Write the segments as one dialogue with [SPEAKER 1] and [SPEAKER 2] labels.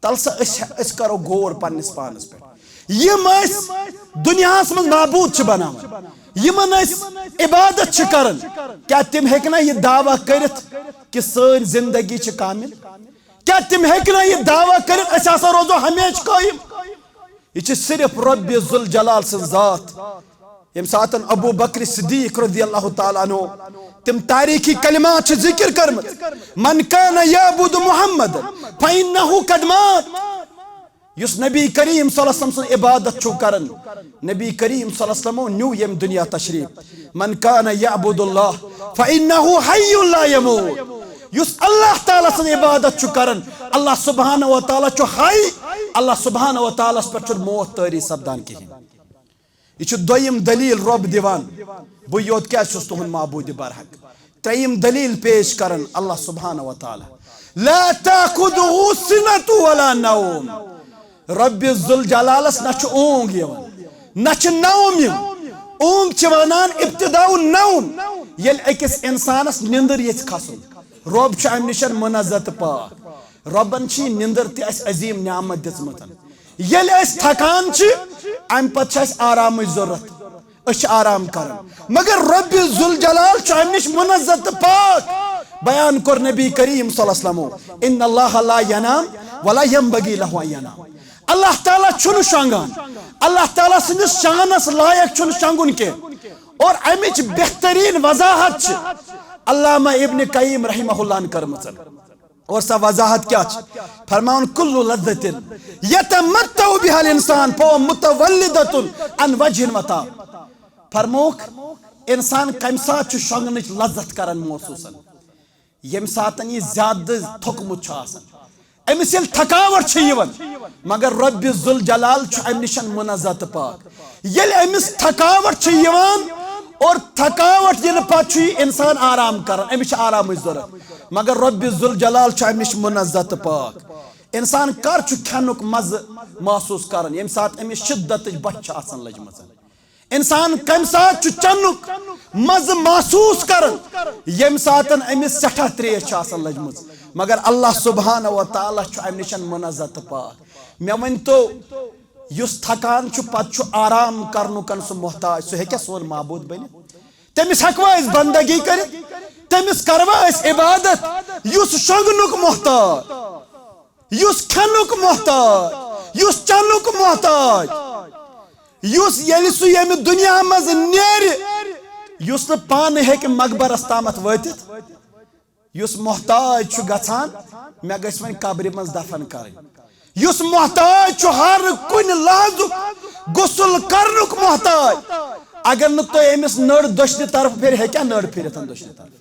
[SPEAKER 1] तल सा करो गौर पन्निस पानस पे यम दुनिया में नाबूद बनावन यमन इबादत करन क्या तिम हेकना यह दावा करित कि सन जिंदगी कामिल क्या तिम हेकना यह दावा करित असा रोजो हमेश कायम यह सिर्फ रब्बि जुल जलाल सिन जात यम सातन अबू बकर सिद्दीक रज़ियल्लाहु ताला अन्हु तिम तारीखी कलिमात जिक्र करमत मन कान याबुद मुहम्मद फइन्नहु कद मात युस नबी करीम सल्लल्लाहु अलैहि वसल्लम इबादत छु करन नबी करीम सल्लल्लाहु अलैहि वसल्लम न्यू यम दुनिया तशरीफ मन कान याबुदुल्लाह फइन्नहु हय्युन ला यमूत युस अल्लाह ताला सन इबादत छु करन अल्लाह सुब्हानहु व तआला छु हय अल्लाह सुब्हानहु व तआला पर छु मौत तारी सपदान कहिन यह दोयम दलील रब दिवान बह योत क्या तुहद माबूद बरहक त्रेयम दलील पेश करन अल्लाह सुब्हानहु व तआला ला ताखुदुहु सिनतु वला नौम रब्बि जुल जलालस न ऊंग न नौम ऊंग वनान इब्तिदाउ नौम येल अकिस इंसानस निंदर ये खसन रब अम निश मुनज़्ज़त पाक रबन निंदर तज़ीम नियामत दित्मत येल थकान अम पे आराम जरूरत आराम कर मगर रब्बि जुल जलाल अम निश मुनज़्ज़त पाक बयान कोर नबी करीम सल्लल्लाहु अलैहि वसल्लम इन्नल्लाह ला यनाम वला यंबगी लहु अन यनाम अल्लाह ताला छुन शांगान अल्लाह ताला सनिस शानस लायक छुन शांगुन के और अमिच बेहतरीन वजाहत अल्लामा इब्न कय्यिम रहमहुल्लाह ने करमत और सा वजाहत क्या फरमान कुल्लु लज़्ज़तिन यतमत्तउ बिहल इंसान फो मुतवल्लिदतुन अन वजहिन वता फरमोक इंसान कम सात शंगनच लज्जत करन महसूसन यम सातन ये ज्यादा थोकमुत अमिस ये थकावट मगर रब्बि जुल जलाल अम निश मुनज़्ज़त पाक ये अमिस थकावट और थकावट ये पे इंसान आराम कर अमिस आराम जरूरत मगर रब्बि जुल जलाल अम निश मुनज़्ज़त पाक इंसान कर खेनुक मज़ महसूस कर यम सात अमिस शिद्दत बच लजम इंसान कम सात चनुक मज़ महसूस कर यम सात अमिस सठा त्रेश लजम मगर अल्लाह सुब्हानहु व तआला अम निश मुनज़्ज़त पाक मे वन तो युस थकान पे आराम करनुकन सह मोहताज सह हे सोन माबूद बन तमिस हकवा बंदगी कर तमिस करवा इबादत युस शंगनुक मोहताज युस खेनुक मोहताज युस चनुक मोहताज युस येलि सु यम दुनिया मज नेर युस न पान हेक मकबरस तामत वतित युस मोहताज गछान मे गछ वन कब्र मज दफन कर युस मोहताज हर कुन लहजु गुसल करनुक मोहताज अगर न तो अमिस नड़ दशनि तरफ फिर हेक्या नड़ फिर दशनि तरफ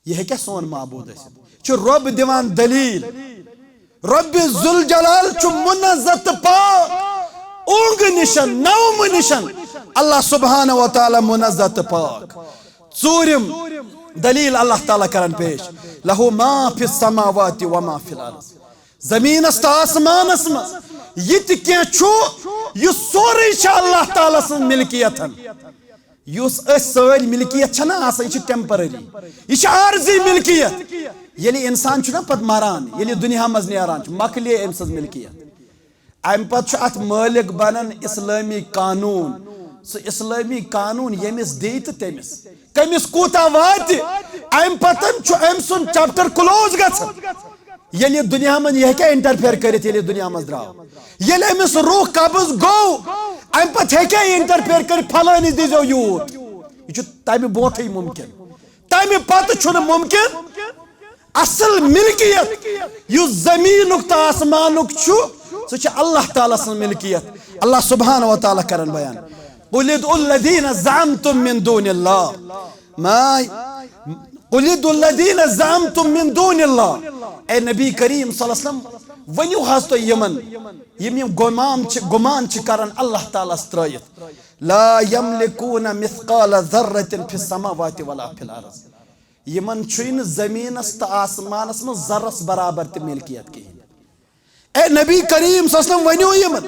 [SPEAKER 1] यह हेक्या सोन माबूद रब दिवान दलील रब्बि जुल जलाल मुनज़्ज़त पाक ऊंग निशन नौम निशन अल्लाह सुब्हानहु व तआला मुनज़्ज़त पाक चूरिम दलील अल्लाह ताला करन पेश लहु मा फिस समावाति व मा फिल अर्ज़ जमीनस तो आसमानस मज यत क्या सोरे अल्लाह ताला सन मिल्कियत युस सर मिल्कियत ना टेम्पररी यह आर्जी मिल्कियत ये इंसान पत मरान ये दुनिया मज नेरान मकले अम सज मिल्कियत अम पे अत मालिक बनन इस्लामी कानून सह इस्लामी कानून यमिस दे तो तमिस कमिस कूता वात अम पतन अम सुन चैप्टर क्लोज गछन ये दुनिया में यह क्या इंटरफेयर कर दुनिया में द्राव ये अमिस रूह कब्ज गो अम पे इंटरफेयर कर फलानी दीजो यूत यह तमि ब्रोट मुमकिन तमि पत मुमकिन असल मिल्कियत युस जमीनुक तो आसमानुक सह अल्लाह ताला सन मिल्कियत अल्लाह सुब्हानहु व तआला करन बयान कुल उद्दुल्लज़ीना ज़अमतुम मिन दूनिल्लाह मा कुल उद्दुल्लज़ीना ज़अमतुम मिन दूनिल्लाह ए नबी करीम सल्लल्लाहु अलैहि वसल्लम वनु हज तो यमन यम गुमान करन अल्लाह ताला त्रयित ला यमलिकून मिस्काल ज़र्रतिन फिस समावाति वला फिल अर्ज़ यमन छुन जमीनस तो आसमानस में जर्रस बराबर त मिल्कियत कहीं ए नबी करीम सल्लल्लाहु अलैहि वसल्लम वनु यमन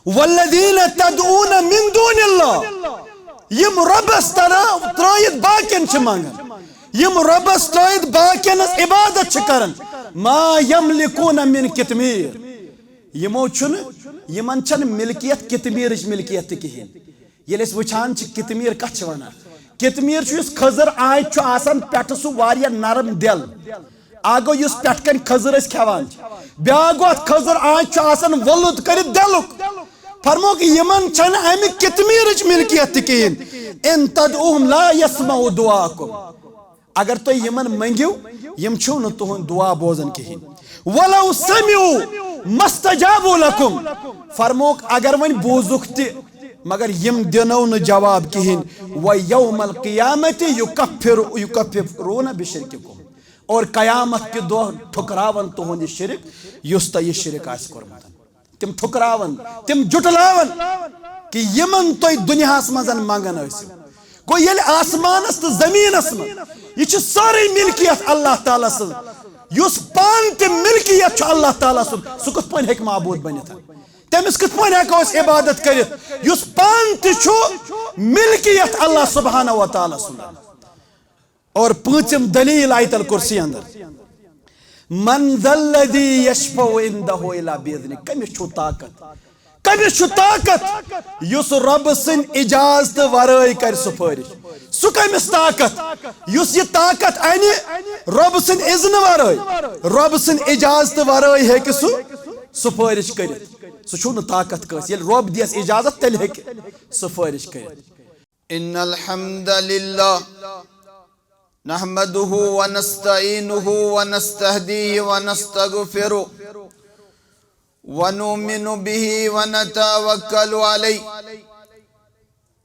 [SPEAKER 1] वल्लज़ीना तदऊन मिन दूनिल्लाह यम रब्बस त्रयित बाकियन छ मंगन यम रब्बस त्रयित बाकियन इबादत छ करन मा यमलिकून मिन कितमीर यमो छुन यमन छन मिल्कियत कितमीरच मिल्कियत कहिन येले वुछान छ कितमीर कछ वना कितमीर छ युस खजर आय छ आसान पेट सु वारिया नरम दिल आगो युस पेटकन खजर अस खेवान ब्यागो खजर आय छ आसान वलुद कर दिलुक फरमो कि यमन छन अमि कितमीरच मिल्कियत कहिन इन तदउहम ला यस्माउ दुआकुम अगर तो यमन मंगियो यम छो न तुहन दुआ बोजन कहिन वलौ समिउ मस्तजाबु लकुम फरमोक अगर वन बोजुक ति मगर यम दिनो न जवाब कहिन व यौमल क़ियामत युकफ्फिरून बिशिरकिकुम और कयामत के दो ठुकरावन तुहन शिरक युस त ये शिरक आस करमत तिम ठुकरावन तिम जुटलावन कि यमन तो दुनियास मजन मंगन गो ये आसमानस तो जमीनस में यह सारी मिल्कियत अल्लाह ताला सु युस पान ते मिल्कियत अल्लाह ताला सु सु कथ पन हेक माबूद बनित तमिस कथ पन हेको इबादत करित युस पान ते मिल्कियत अल्लाह सुब्हानहु व तआला सु और पांचम दलील आयतल कुर्सी अंदर मन ज़ल्लज़ी यशफ़उ इंदहु इला बिइज़्नि कमिस छु ताकत युस रब सिन इजाजत वराई कर सुफारिश सु कमिस ताकत युस ये ताकत अने रब सिन इज़्न वराई रब सिन इजाजत वराई हेक सु सुफारिश करित सु छु न ताकत कस ये रब दियस इजाजत तेल हेक सुफारिश करित
[SPEAKER 2] इन्नल हम्दलिल्लाह नहमदुहु व नस्तईनुहु व नस्तहदीहि व नस्तगफिरुहु व नुमिनु बिही व नतवक्कलु अलैहि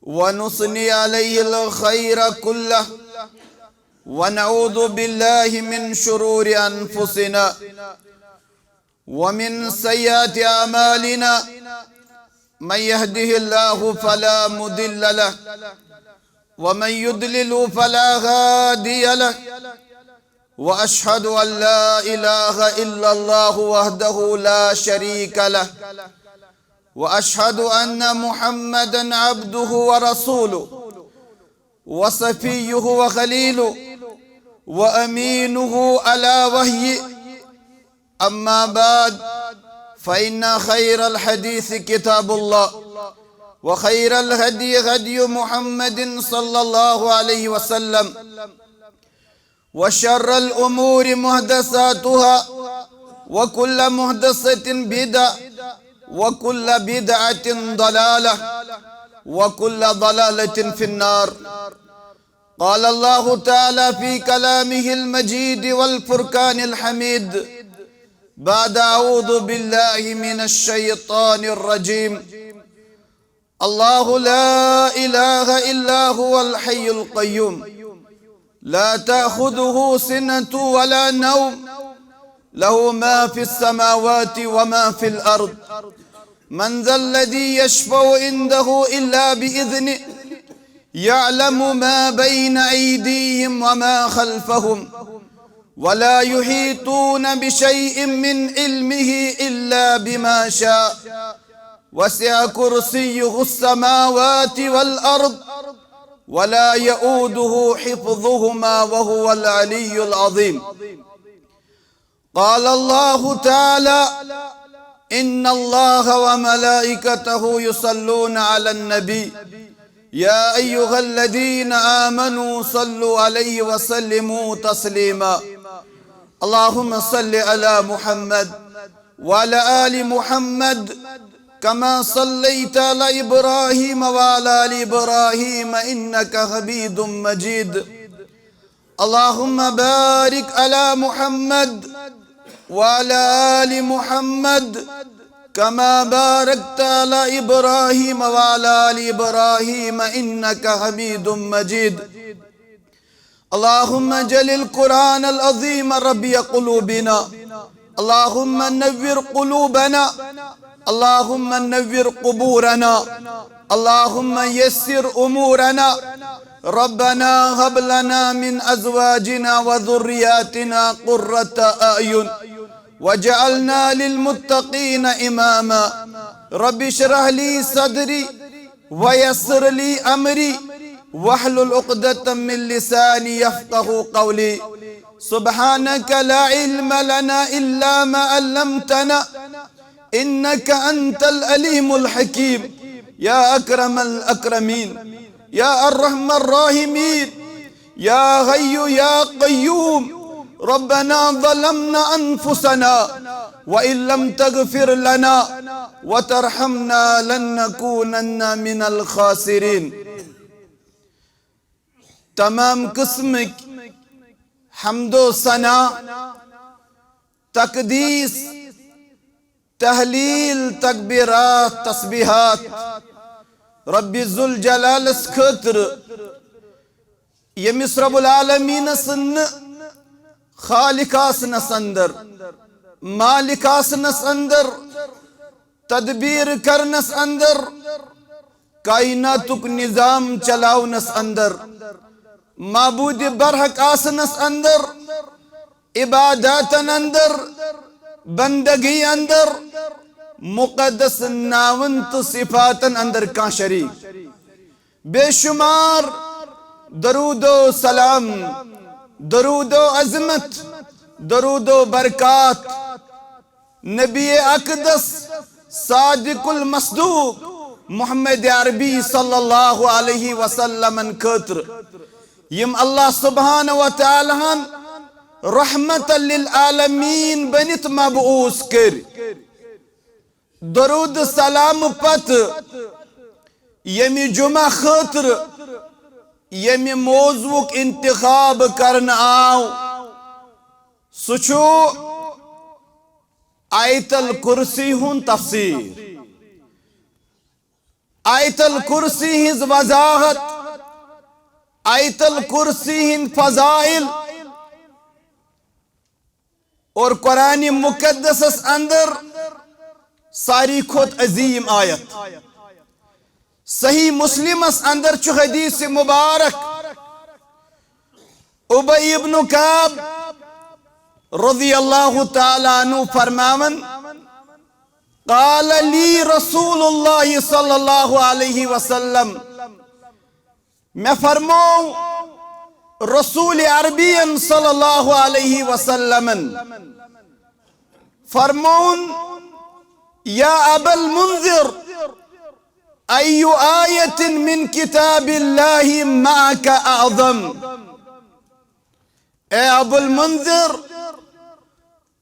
[SPEAKER 2] व नुस्नी अलैहिल खैर कुल्लह व नऊज़ु बिल्लाहि मिन शुरूरि अनफुसिना व मिन सय्यिआति अमालिना मन यहदिहिल्लाहु फला मुदिल्ल लह व मन युद्लिल फला हादिय लह वअशहदु अल्ला इलाहा इल्लल्लाहु वहदहु ला शरीका लह वअशहदु अन्ना मुहम्मदन अब्दुहु व रसूलुहु व सफियुहु व खलीलुहु व अमीनुहु अला वह्यि अम्मा बाद फ़इन्न खैरल हदीस किताबुल्लाह व खैरल हदी हदी मुहम्मदिन सल्लल्लाहु अलैहि वसल्लम व शर्रल उमूरि मुहदसातुहा व कुल्ल मुहदसतिन बिदअ व कुल्ल बिदअतिन दलालह व कुल्ल दलालतिन फिन्नार क़ाल अल्लाहु तआला फ़ी कलामिहिल मजीद वल फ़ुरक़ानिल हमीद बाद अऊज़ु बिल्लाहि मिनश शैतानिर रजीम अल्लाहु ला इलाहा इल्ला हुवल हय्युल क़य्यूम ला ताख़ुज़ुहु सिनतु वला नौम लहु मा फ़िस समावाति व मा फ़िल अर्ज़ मन ज़ल्लज़ी यशफ़उ इंदहु इल्ला बिइज़्निहि यअलमु मा बैन अयदीहिम व मा ख़ल्फ़हुम वला युहीतून बिशैइन मिन इल्मिहि इल्ला बिमा शाअ वसिअ कुर्सियुहुस समावाति वल अर्ज़ वला यऊदुहु हिफ़्ज़ुहुमा वहुवल अलियुल अज़ीम क़ाल अल्लाहु तआला इन्नल्लाह व मलाइकतहु युसल्लूना अलन नबी या अय्युहल्लज़ीना आमनू सल्लु अलैहि व सल्लिमू तस्लीमा अल्लाहुम्मा सल्लि अला मुहम्मद व अला आलि मुहम्मद कमा सल्लैता अला इब्राहीम व अला आलि इब्राहीम इन्नका हमीदुम मजीद अल्लाहुम्मा बारिक अला मुहम्मद व अला आलि मुहम्मद कमा बारकता अला इब्राहीम व अला आलि इब्राहीम इन्नका हमीदुम मजीद अल्लाहुम्मा जलिल कुरानल अज़ीम रब्बिय क़ुलूबिना अल्लाहुम्मा नव्विर क़ुलूबना अल्लाहुम्मा नव्विर क़ुबूरना अल्लाहुम्मा यस्सिर उमूरना रब्बना हब लना मिन अज़वाजिना व ज़ुर्रियातिना क़ुर्रता अयुन वजअलना लिलमुत्तक़ीन इमामा रब्बि इश्रह ली सदरी व यस्सिर ली अमरी वहलुल उक़दतम मिन लिसानी यफ़क़हू क़ौली सुब्हानक ला इल्म लना इल्ला मा अल्लमतना इन्नका अंतल अलीमुल हकीम या अकरमल अकरमीन या अर्रहमर राहिमीन या हय्यु या क़य्यूम रब्बना ज़लमना अनफुसना व इल्लम तग़फिर लना व तरहमना लनकूनन्ना मिनल खासिरीन। तमाम किस्म हम्दो सना, तकदीस, तहलील, तकबीरात, तस्बीहात रब्बी ज़ुल जलाल खतर यमिस रब्बुल आलमीन खालिकासनस अंदर, मालिकासनस अंदर, तदबीर करनस अंदर, कायनातुक निजाम चलावनस अंदर, माबूद बरहक आसनस अंदर, इबादतन अंदर, बंदगी अंदर, मुक़द्दस नावन तो सिफातन अंदर का शरीक बेशुमार दरूदो सलाम, दरूदो अज़मत, दरूदो बरकात नबी अक़दस सादिकुल मस्दूक मोहम्मद अरबी सल्लल्लाहु अलैहि वसल्लम खतर यम अल्लाह सुब्हानहु व तआला रहमतल लिल आलमीन बनित मबऊस कर। दरूद सलाम पत यमी जुमा खतर यमी मौज़ूक इंतखाब करन आव सुचो आयतल कुर्सी हुन तफसीर। आयतल कुर्सी हिज वजाहत, आयतल कुर्सी हिन फजाइल और कुरान मुकद्दस अंदर सारी खुद अजीम आयत। सही मुस्लिम अंदर चु हदीस मुबारक उबई इब्न काब रज़ियल्लाहु ताला अन्हु फरमावन क़ाल ली रसूलुल्लाह सल्लल्लाहु अलैहि वसल्लम, मैं फरमाऊं रसूल अरबियन सल्लल्लाहु अलैहि वसल्लम फरमाउन या अबल मुंज़िर अय्यु आयतिन मिन किताबिल्लाहि माका अअज़म। ए अबुल मुंज़िर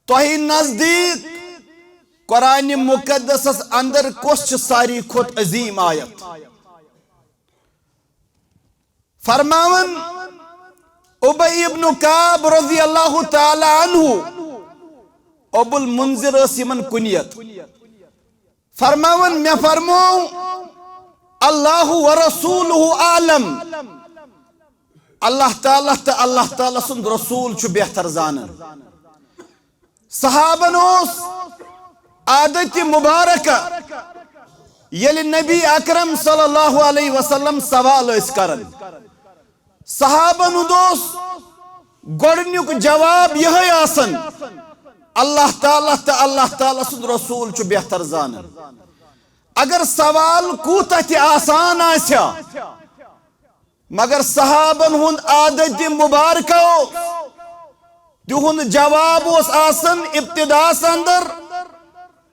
[SPEAKER 2] तोही नजदीक कुरान मुकद्दस अंदर कुछ सारी खुद अजीम आयत। फरमावन उबई इब्न काब रज़ियल्लाहु ताला अन्हु अबुल मुंज़िर यमन कुनियत। फरमावन मैं फरमाऊं अल्लाहु व रसूलुहु आलम, अल्लाह ताला सुंद रसूल छु बेहतर जानन। सहाबन ओस आदत मुबारक यलि नबी अकरम सल्लल्लाहु अलैहि वसल्लम सवाल करन सहाबन दोस गोडन्युक जवाब यह आसन अल्लाह ताला सुंद रसूल छु बेहतर जानन। अगर सवाल कूता ते आसान आस्या मगर सहाबन हुंद आदत मुबारक तिहुंद जवाब ओस आसन इब्तिदास अंदर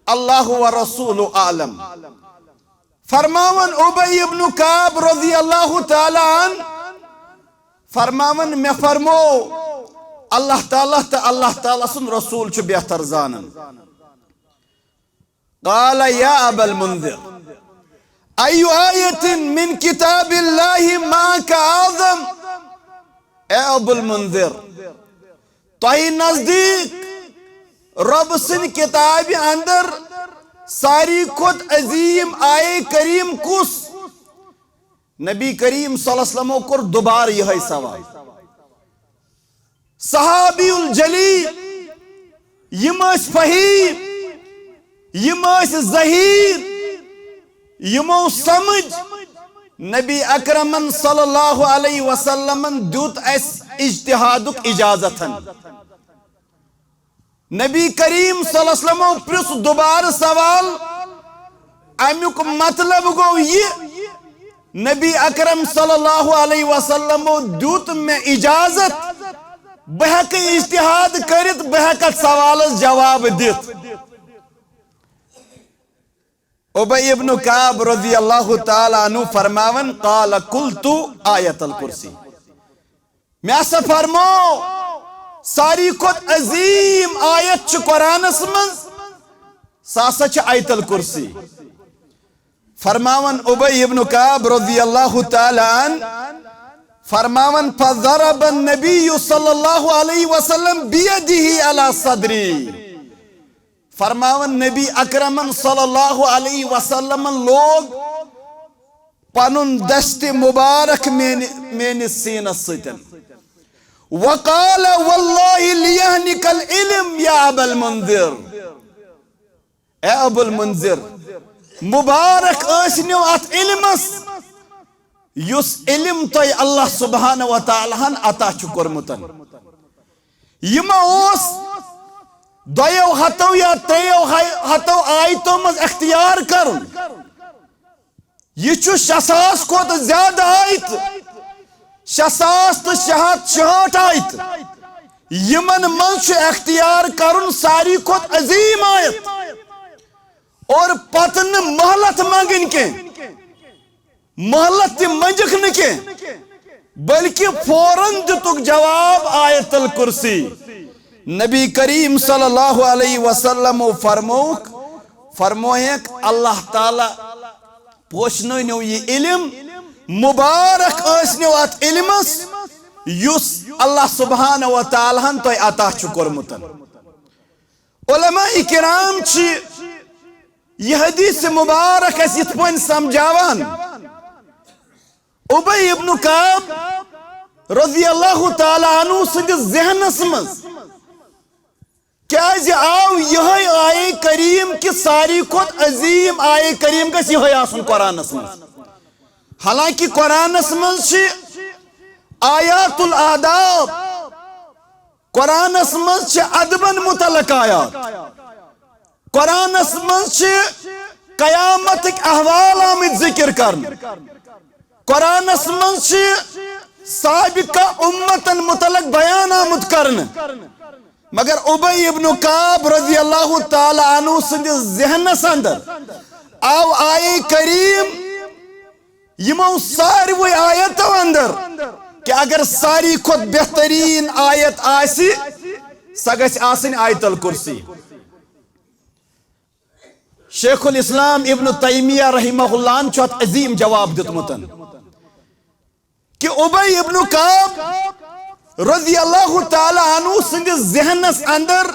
[SPEAKER 2] अल्लाहु व रसूलु आलम। फरमावन उबई इब्न काब रज़ियल्लाहु ताला अन फरमावन मैं फरमो अल्लाह ताला सुन रसूल छु बेहतर जानन। क़ाल या अबल मुंज़िर अय्यु आयतिन मिन किताबिल्लाहि माका अअज़म। ए अबुल मुंज़िर तोही नजदीक रब सिन किताब अंदर सारी खुद अजीम आए करीम कुस। नबी करीम सल्लल्लाहु अलैहि वसल्लम को दोबार यह सवाल। सहाबीउल जलील यम फहीम यम ज़हीर यमो समझ नबी अकरमन सल्लल्लाहु अलैहि वसल्लम दुत अस इज्तिहादुक इजाजतन। नबी करीम सल्लल्लाहु अलैहि वसल्लम प्रिस दोबार सवाल अमुक मतलब गो ये नबी अकरम सल्लल्लाहु अलैहि वसल्लम दुत में इजाजत बहक इज्तिहाद करित बहक सवाल जवाब दित। उबई इब्न काब रज़ियल्लाहु ताला अन्हु फरमावन क़ाल क़ुल्तु आयतल कुर्सी, मैं फरमो सारी खुद अजीम आयत कुरानस मं सासा आयतल कुर्सी। फरमावन उबई इब्न काब रज़ियल्लाहु ताला फरमावन फज़रब नबी सल्लल्लाहु अलैहि वसल्लम बियदिही अला सदरी। फरमावन नबी अकरम सल्लल्लाहु अलैहि वसल्लम लोग पनुन दस्ते मुबारक मेन सीनस सतन वक़ाल वल्लाहि लियहनिकल इल्म या अबल मुंज़िर, ए अबुल मुंज़िर मुबारक आसनियो अत इल्मस युस इल्म तोय अल्लाह सुब्हानहु व तआला अता छु कोरमुतन। यमा ओस दयो हतो या त्रेयो हतो आयतो मज इख्तियार करुन, यह 6,000 खोत ज्यादा आयत, 6,666 आयत, यमन मज इख्तियार करुन सारी खोत अजीम आयत और पतन महलत मंगन के, महलत मंजक न के, बल्कि फौरन दितुक जवाब आयतल कुर्सी। नबी करीम सल्लल्लाहु अलैहि वसल्लम फरमोयक अल्लाह ताला पोषनो ये इल्म मुबारक आसनो अत इल्मस युस अल्लाह सुब्हानहु व तआला तोय अता छु कोरमुतन। उलमा इकराम छी यह हदीस मुबारक अस यथ पन समझावान। उबई इब्न काब रज़ियल्लाहु ताला अन्हु सिंदिस ज़हनस मं क्या आव यह आये करीम कि सारी खुद अजीम आये करीम गस यह आसन कुरानस मं। हालांकि कुरानस मं आयातुल आदाब, कुरानस मं अदबन मुतलक आयात, कुरानस मं कयामत अहवाल आमिद जिक्र करन, कुरानस मं साबिका उम्मतन मुतलक बयान आमुद करन। मगर उबई इब्न काब रज़ियल्लाहु ताला अन्हु सिंदिस ज़हनस अंदर आव आये करीम यमो सारी आयतों अंदर कि अगर सारी खुद बेहतरीन आयत आसी सा गछ आसिन आयतल कुर्सी। शेखुल इस्लाम इब्न तैमिया रहिमहुल्लाह ने अत अजीम जवाब दितमुतन कि उबई इब्न काब रज़ियल्लाहु ताला अन्हु सिंदिस ज़हनस अंदर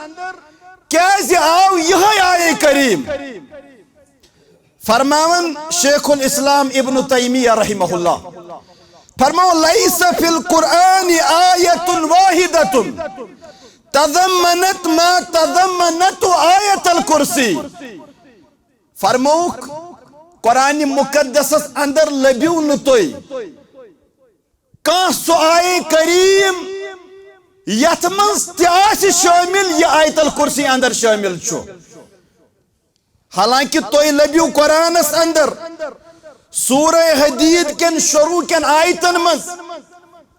[SPEAKER 2] क्या आव यह आये करीम। फरमावन शेखुल इस्लाम इब्न तैमिया रहिमहुल्लाह फरमाओ लैसा फिल कुरान आयतुन वाहिदतुन तज़म्मनत मा तज़म्मनत आयतल कुर्सी। फरमाओ कुरान मुकद्दस अंदर लबिउ न तोय कां सो आये करीम यथ मं त्यास शामिल यह आयतल कुर्सी अंदर शामिल छु। हालांकि तोय लबिउ कुरानस अंदर सूरह हदीद केन शुरू केन आयतन मं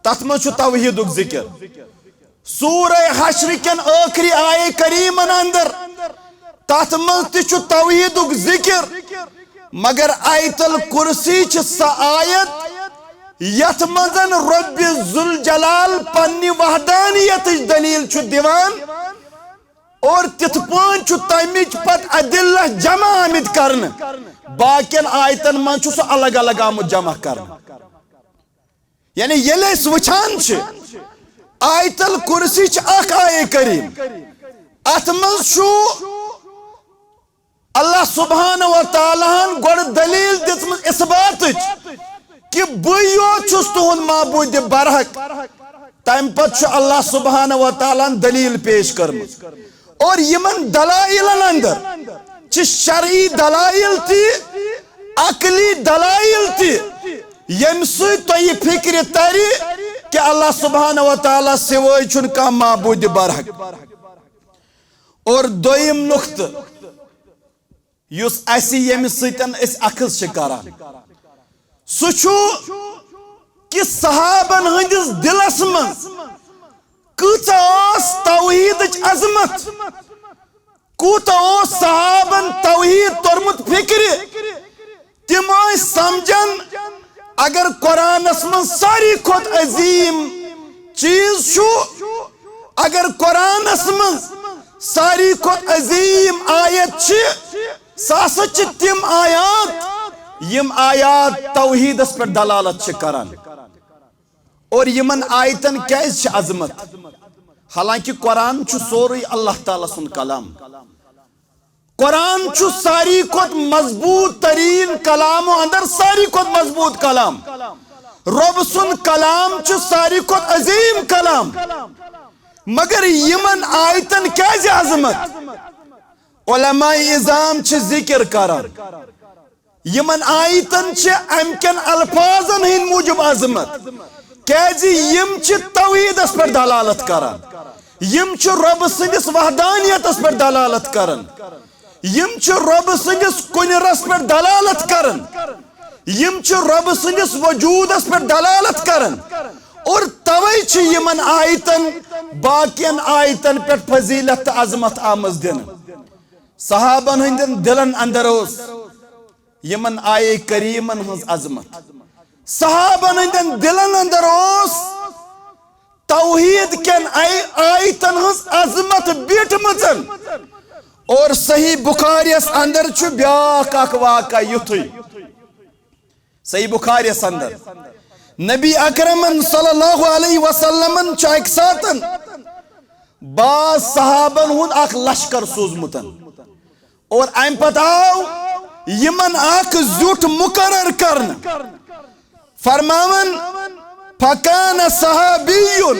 [SPEAKER 2] तथ मं छु तौहीदुक जिक्र, सूरह हश्र केन आखिरी आये करीमन अंदर तथ मं ति छु तौहीदुक जिक्र। मगर आयतल कुर्सी च स आयत यथ मजन रब्बि जुल जलाल पन्नी वहदानियत दलील छु दिवान और तिथ पान छु तमिच पत अदिल्ला जमा आमिद करन, बाकिन आयतन मन छु अलग अलग आमुद जमा करन। यानी येले वुछान छ आयतल कुर्सी च अख आये करीम अथ मन छु अल्लाह सुब्हानहु व तआला गोड़ दलील दितमत इस बात कि बयो छुस तुहुन माबूद बरहक, तम पत अल्लाह सुब्हानहु व तआला दलील पेश करमत और यमन दलाइल अंदर च शरई दलाइल ती अकली दलाइल ती यम सु तो ये फिक्र तरी कि अल्लाह सुब्हानहु व तआला सिवाय छुन का माबूद बरहक। और दोयम नुक्त युस असी यम सतन इस अखज छ करान सु कि सहाबन हंदिस दिलस मं
[SPEAKER 1] कूच तौहीद अजमत कूत सहाबन तौहीद तोरमुत फिक्र तिम समझन अगर कुरानस मं सारी खुद अजीम चीज छु अगर कुरानस मं सारी खुद अजीम आयत सा तिम आयात यम आयात तौहीदस पर दलालत करान और यमन आयतन क्या अजमत हालांकि कुरान छु सोरे अल्लाह ताला सुन कलाम कुरान छु सारी खुद मजबूत तरीन कलाम अंदर सारी खुद मजबूत कलाम रब सुन कलाम छु सारी खुद अजीम कलाम मगर यमन आयतन क्या अजमत उलमा इज़ाम छु जिक्र करान यमन आयतन छु अमकन अल्फाजन हिंद मूजब अजमत क्या यम छु तौहीदस पर दलालत करान यम छु रब सनिस वहदानियतस पर दलालत करान यम छु रब सनिस कुनरस पर दलालत करान यम छु रब सनिस वजूदस पर दलालत करान और तवै छु यमन आयतन बाकियन आयतन पर फजीलत अजमत आमज दिन सहाबन हंदन दिलन अंदर यमन आये करीमन हंस अजमत सहाबन हंदन दिलन अंदर तौहीद केन आयतन हंस अजमत बिठमचन और सही बुखारियस अंदर छु ब्याक अख वाका युथुई सही बुखारियस अंदर नबी अकरमन सल्लल्लाहु अलैहि वसल्लमन छु एक सातन बाज सहाबन हुन अख लश्कर सोजमुतन और अम पत आव यमन अख जुट मुकर्रर करन फरमावन फकान सहाबियुन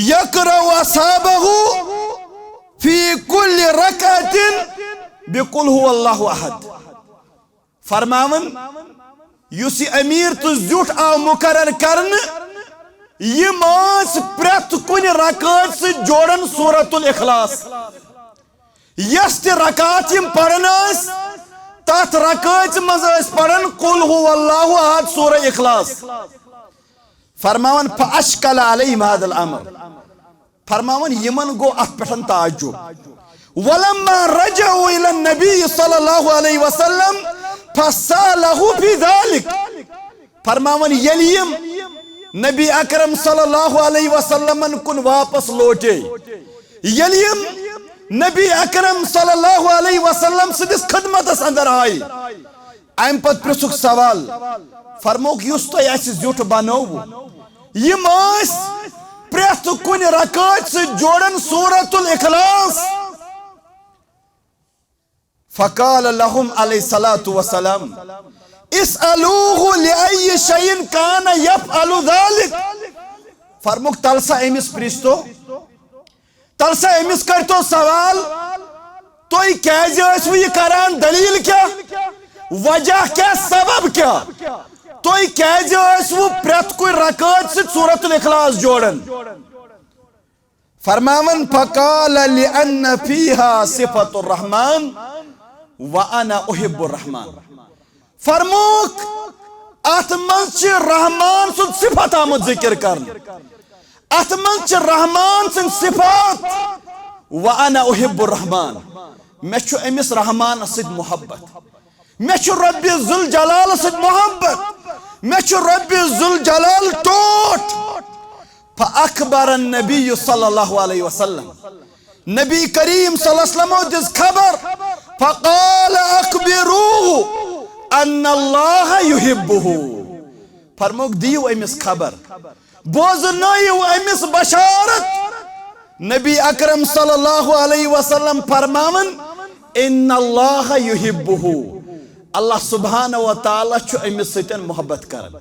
[SPEAKER 1] यकरउ असहाबहु फी कुल्लि रकअतिन बिकुल हुवल्लाहु अहद फरमावन युस अमीर तो जुट आव मुकर्रर करन यम प्रत कुन रकात से जोड़न सूरतुल इखलास यस ते रकात यम पढ़न तथ रकात मज पढ़न कुल हुवल्लाहु अहद सूरह इखलास फरमावन फअश्कल अलैहिम हादल अमर फरमावन यमन गो अथ पेठन ताज्जुब वलम्मा रजउ इला नबी सल्लल्लाहु अलैहि वसल्लम फसालहु फी ज़ालिक फरमावन यलियम नबी अकरम सल्लल्लाहु अलैहि वसल्लम कुन वापस लौटे यलियम नबी अकरम सल्लल्लाहु अलैहि वसल्लम सिदिस खिदमतस अंदर आई अम पत प्रिसुक सवाल फरमोक युस तो आसि जुट बनोव यम प्रेथ कुन रकात से जोड़न सूरतुल इखलास फकाल लहुम अलैहिस्सलातु वस्सलाम इसअलूहु लिअय्यि शैइन कान यफअलु ज़ालिक फरमुक तलसा एमिस प्रिस्तो तलसा एमिस करतो सवाल तो कैसे ٲسवु यह करान दलील क्या वजह क्या सबब क्या तो कैसे ٲسवु प्रेथ कुन रकात से सूरतुल इखलास जोड़न फरमावन फकाल लिअन्न फीहा सिफतुर रहमान व अना उहिब्बुर रहमान फरमोक अथ मंच रहमान सुन सिफत आमद जिक्र कर अथ मंच रहमान सुन सिफत व अना उहिब्बुर रहमान मे छु अमिस रहमान सिद मोहब्बत मे छु रब्बि जुल जलाल सिद मोहब्बत मे छु रब्बि जुल जलाल टोट फअखबर नबी सल्लल्लाहु अलैहि वसल्लम नबी करीम सल्लल्लाहु अलैहि वसल्लम दिस खबर फकाल अखबिरूहु अन्नल्लाह युहिब्बुहु फरमोक दियो अमिस खबर बोजनायो अमिस बशारत नबी अकरम सल्लल्लाहु अलैहि वसल्लम फरमावन इन्नल्लाह युहिब्बुहु अल्लाह सुब्हानहु व तआला छु अमिस सतन मोहब्बत करन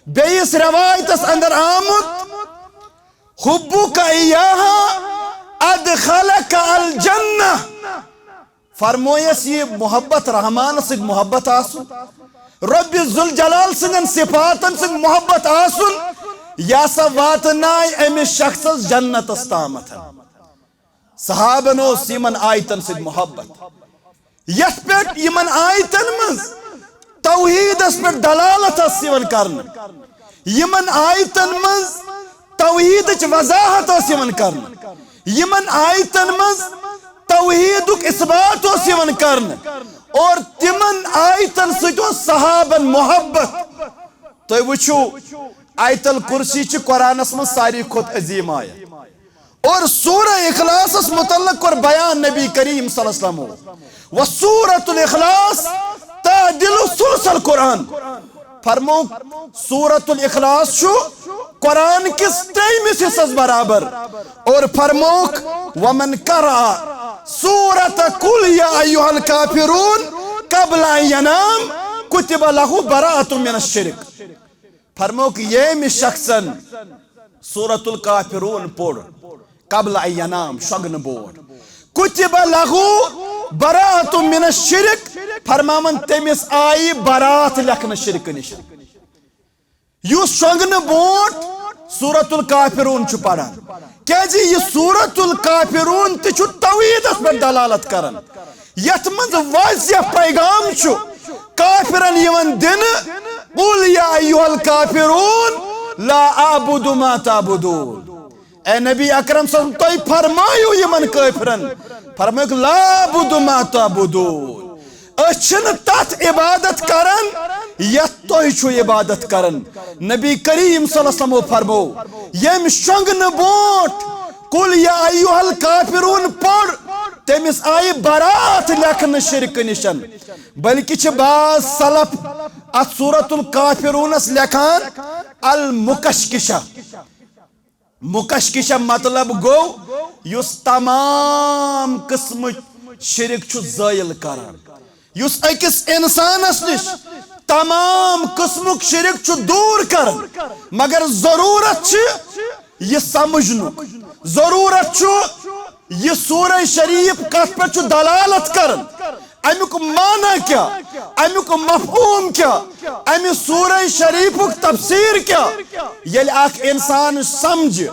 [SPEAKER 1] बेइस रवायतस अंदर आमुत हुब्बुका इयाहा अदखलक अल जन्नह फरमोयस ये मोहब्बत रहमान से मोहब्बत आसुन रब्बि जुल जलाल सिंगन सिफातन से मोहब्बत आसुन या सा वातनाय अमिस शख्सस जन्नतस तामत सहाबन ओस यमन आयतन से मोहब्बत यथ पेट यमन आयतन मज तौहीदस पे दलालत यमन करन यमन आयतन मज तौहीद वजाहत कर यमन आयतन मज तौहीदुक इस्बात कर और तिमन आयतन सहाबन मोहब्बत तो वुचु आयतल कुर्सी कुरानस मज सारी खुद अजीम आयत और सूरह इखलास मुतल्लक कर बयान नबी करीम सल्लल्लाहु अलैहि वसल्लम व सूरतुल इखलास तादिलु सुलसल कुरान फरमो सूरतुल इखलास छु कुरान किस तेईस हिस्सस बराबर और फरमोक वमन करा सूरत कुल या अय्युहल काफिरून कबला यनाम कुतिब लहु बराअतुम मिनश शिर्क फरमोक ये शख्सन सूरतुल काफिरून पढ़ कबला यनाम शगन बोर्ड कुतिब लहु बराअतुम मिनश शिर्क फरमावन तमिस आई बरात लखन शिर्क निश युस शगन बोर्ड सूरतुल काफिरून छु पढ़ान क्या जी ये सूरतुल काफिरून छु तौहीदस पर दलालत करन यथ मज वाज़िह पैगाम छु काफिरन यवन दिन कुल या अय्युहल काफिरून ला अअबुदु मा तअबुदून ए नबी अकरम सल्लल्लाहु अलैहि वसल्लम फरमायु यमन काफिरन फरमायु ला अअबुदु मा तअबुदून अछन तथ इबादत करन यथ तोय छु इबादत करन नबी करीम सल्लल्लाहु अलैहि वसल्लम फरमो यम शंगन बोट कुल या अय्युहल काफिरून पढ़ तमिस आई बरात लखन शिर्क निशन बल्कि छ बाज सलफ अत सूरतुल काफिरूनस लखान अल मुकशकिशा मुकशकिशा मतलब गो युस तमाम किस्म शिर्क छु ज़ायल करान युस अकिस इंसानस निश तमाम किस्मुक शिर्क छु दूर करन मगर जरूरत छ ये समझनुक जरूरत छु ये सूरह शरीफ कथ पे छु दलालत करन अमुक माना क्या अमुक मफहूम क्या अमि सूरह शरीफुक तफसीर क्या ये अख इंसान समझ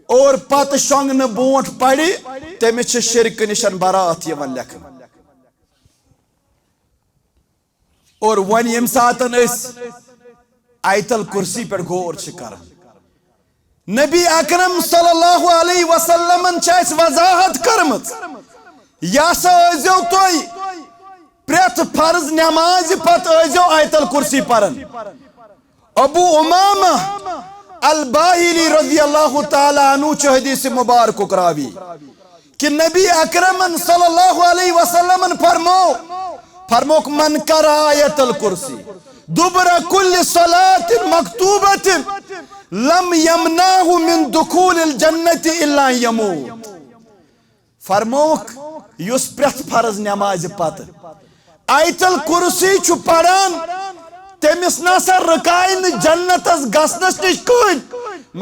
[SPEAKER 1] और पत शोंगन बोट पढ़ी तमिस शिर्क निशन बरात यवन लखन और वन यम सातन आयतल कुर्सी पर गौर कर नबी अकरम सल्लल्लाहु अलैहि वसल्लम छ वजाहत करमत यसा अजो तोय प्रेत फर्ज नमाज पत अजो आयतल कुर्सी परन अबू उमामा अल बाहिली रज़ियल्लाहु ताला अन्हु छ हदीस मुबारक रावी कि नबी अकरम सल्लल्लाहु अलैहि वसल्लम फरमोक मन करा आयतल कुर्सी दुबरा कुल्ल सलातिन मकतूबतिन लम यमनाहु मिन दुखूलिल जन्नति इल्ला यमूत फरमोक युस प्रेथ फर्ज नमाज पत आयतल कुर्सी छु पढ़ान तमिस नसा रकाय न जन्नतस गसनस निश कन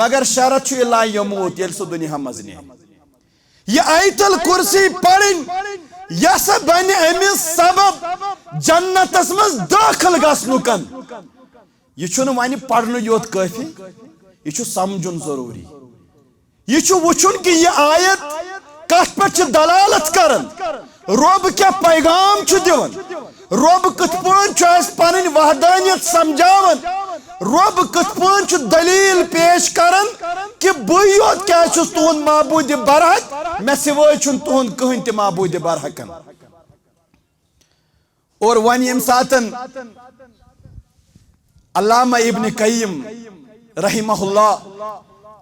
[SPEAKER 1] मगर शरत छु इल्ला यमूत यल सु दुनिया मज ने ये आयतल कुर्सी पढ़न यस बन अमिस सबब जन्नतस मज दाखिल गसनुकन ये छु न वनि पढ़नु योत काफी ये छु समझुन जरूरी ये छु वुचुन कि ये आयत कथ पे छु दलालत करन रब क्या पैगाम छु दिवन रब कथ पन छु अस पनन वहदानियत समझावन रब कथ पन छु दलील पेश करन कि बह योत क्या छु तुहन माबूद बरहक मे सिवाय छु तुहन कहीं ते माबूद बरहकन और वन यम सातन अल्लामा इब्न कय्यिम रहिमहुल्लाह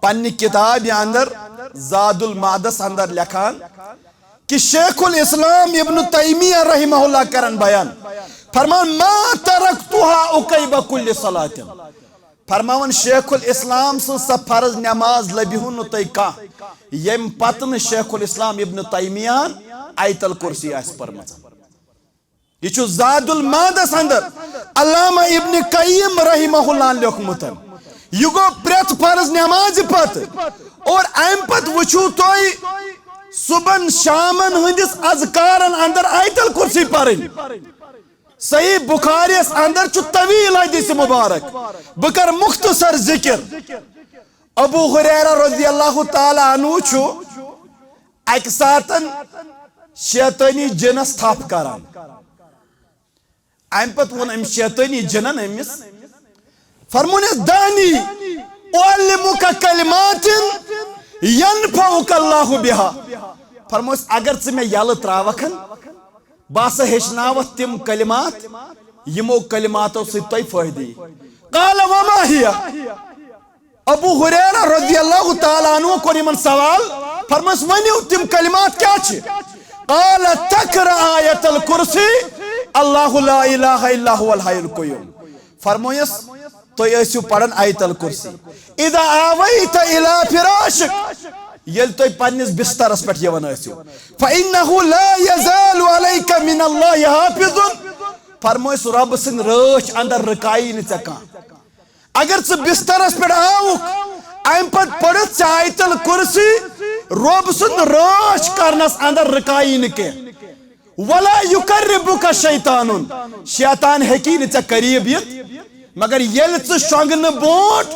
[SPEAKER 1] पन्नी किताब अंदर ज़ादुल मादस अंदर लिखान कि शेखुल इस्लाम इब्न तैमिया रहिमहुल्लाह करन बयान फरमान मा तरक्तुहा उकैब कुल्ल सलातिन फरमान शेखुल इस्लाम स फर्ज नमाज लबिहुन तय का यम पतन शेखुल इस्लाम इब्न तैमिया आयतल कुर्सी आस परमत ये छु ज़ादुल मादस अंदर अल्लामा इब्न कय्यिम रहिमहुल्लाह लिखमुतन यह गो प्रेथ फर्ज नमाज पत और अम पत वुचु तोय सुबन शामन हंदिस अज़कारन अंदर आयतल कुर्सी पढ़न सही बुखारियस अंदर छु तवील हदीस मुबारक बकर मुख्तसर जिक्र अबू हुरैरा रज़ियल्लाहु ताला अन्हु छु एक सातन शैतानी जिनस थप करान अम पत वन अम शैतानी जिनन अमिस फरमोन दानी उअल्लिमुका कलिमातिन यनफउका अल्लाहु बिहा। फरमोस अगर चे मे यल त्रावखन बास हेचनावत तिम कलिमात यमो कलिमातो से तोय फायदे। काल वमा हिया। अबू हुरैरा रज़ियल्लाहु ताला अन्हु को यमन सवाल फरमोस वनियो तिम कलिमात क्या छे। काल तकरा आयतल कुर्सी अल्लाहु ला इलाहा इल्ला हुवल हय्युल क़य्यूम। फरमोयस तो यू पढ़न आयतल कुर्सी इदा आवैत इला फिराशिक यल तो पन्निस बिस्तरस पे यवन आसियो फइन्नहु ला यज़ालु अलैका मिनल्लाहि हाफिज़ुन। फरमोयस रब सिन रच अंदर रकाई न चका। अगर च बिस्तरस पे आव अम पत पढ़त आयतल कुर्सी रब सिन रच करनस अंदर रकाई न के वला युकर्रिबुका शैतानुन शैतान हेकी न च करीब यत मगर यल च शंगन बोट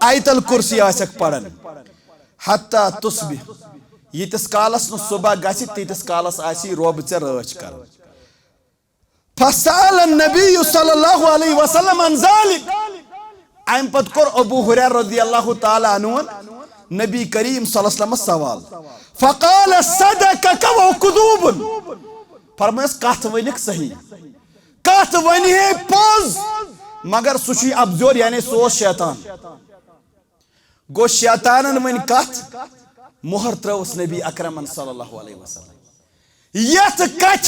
[SPEAKER 1] आयतल कुर्सी आसक पढ़न हत्ता तुस्बि यितिस कालस न सुबह गछि तीतिस कालस आसी रब च रच कर। फसाल नबी सल्लल्लाहु अलैहि वसल्लम अन ज़ालिक। अम पत कोर अबू हुरैरा रज़ियल्लाहु ताला अन्हु नबी करीम सल्लल्लाहु अलैहि वसल्लम सवाल फकाल सदकक व कुदूबन। फरमायस कथ वनिक सही कथ वनि है पोज मगर सुशी अबजोर यानी सो शैतान गो शैतानन वन कथ मोहर त्रवस नबी अकरम सल्लल्लाहु अलैहि वसल्लम। यथ कथ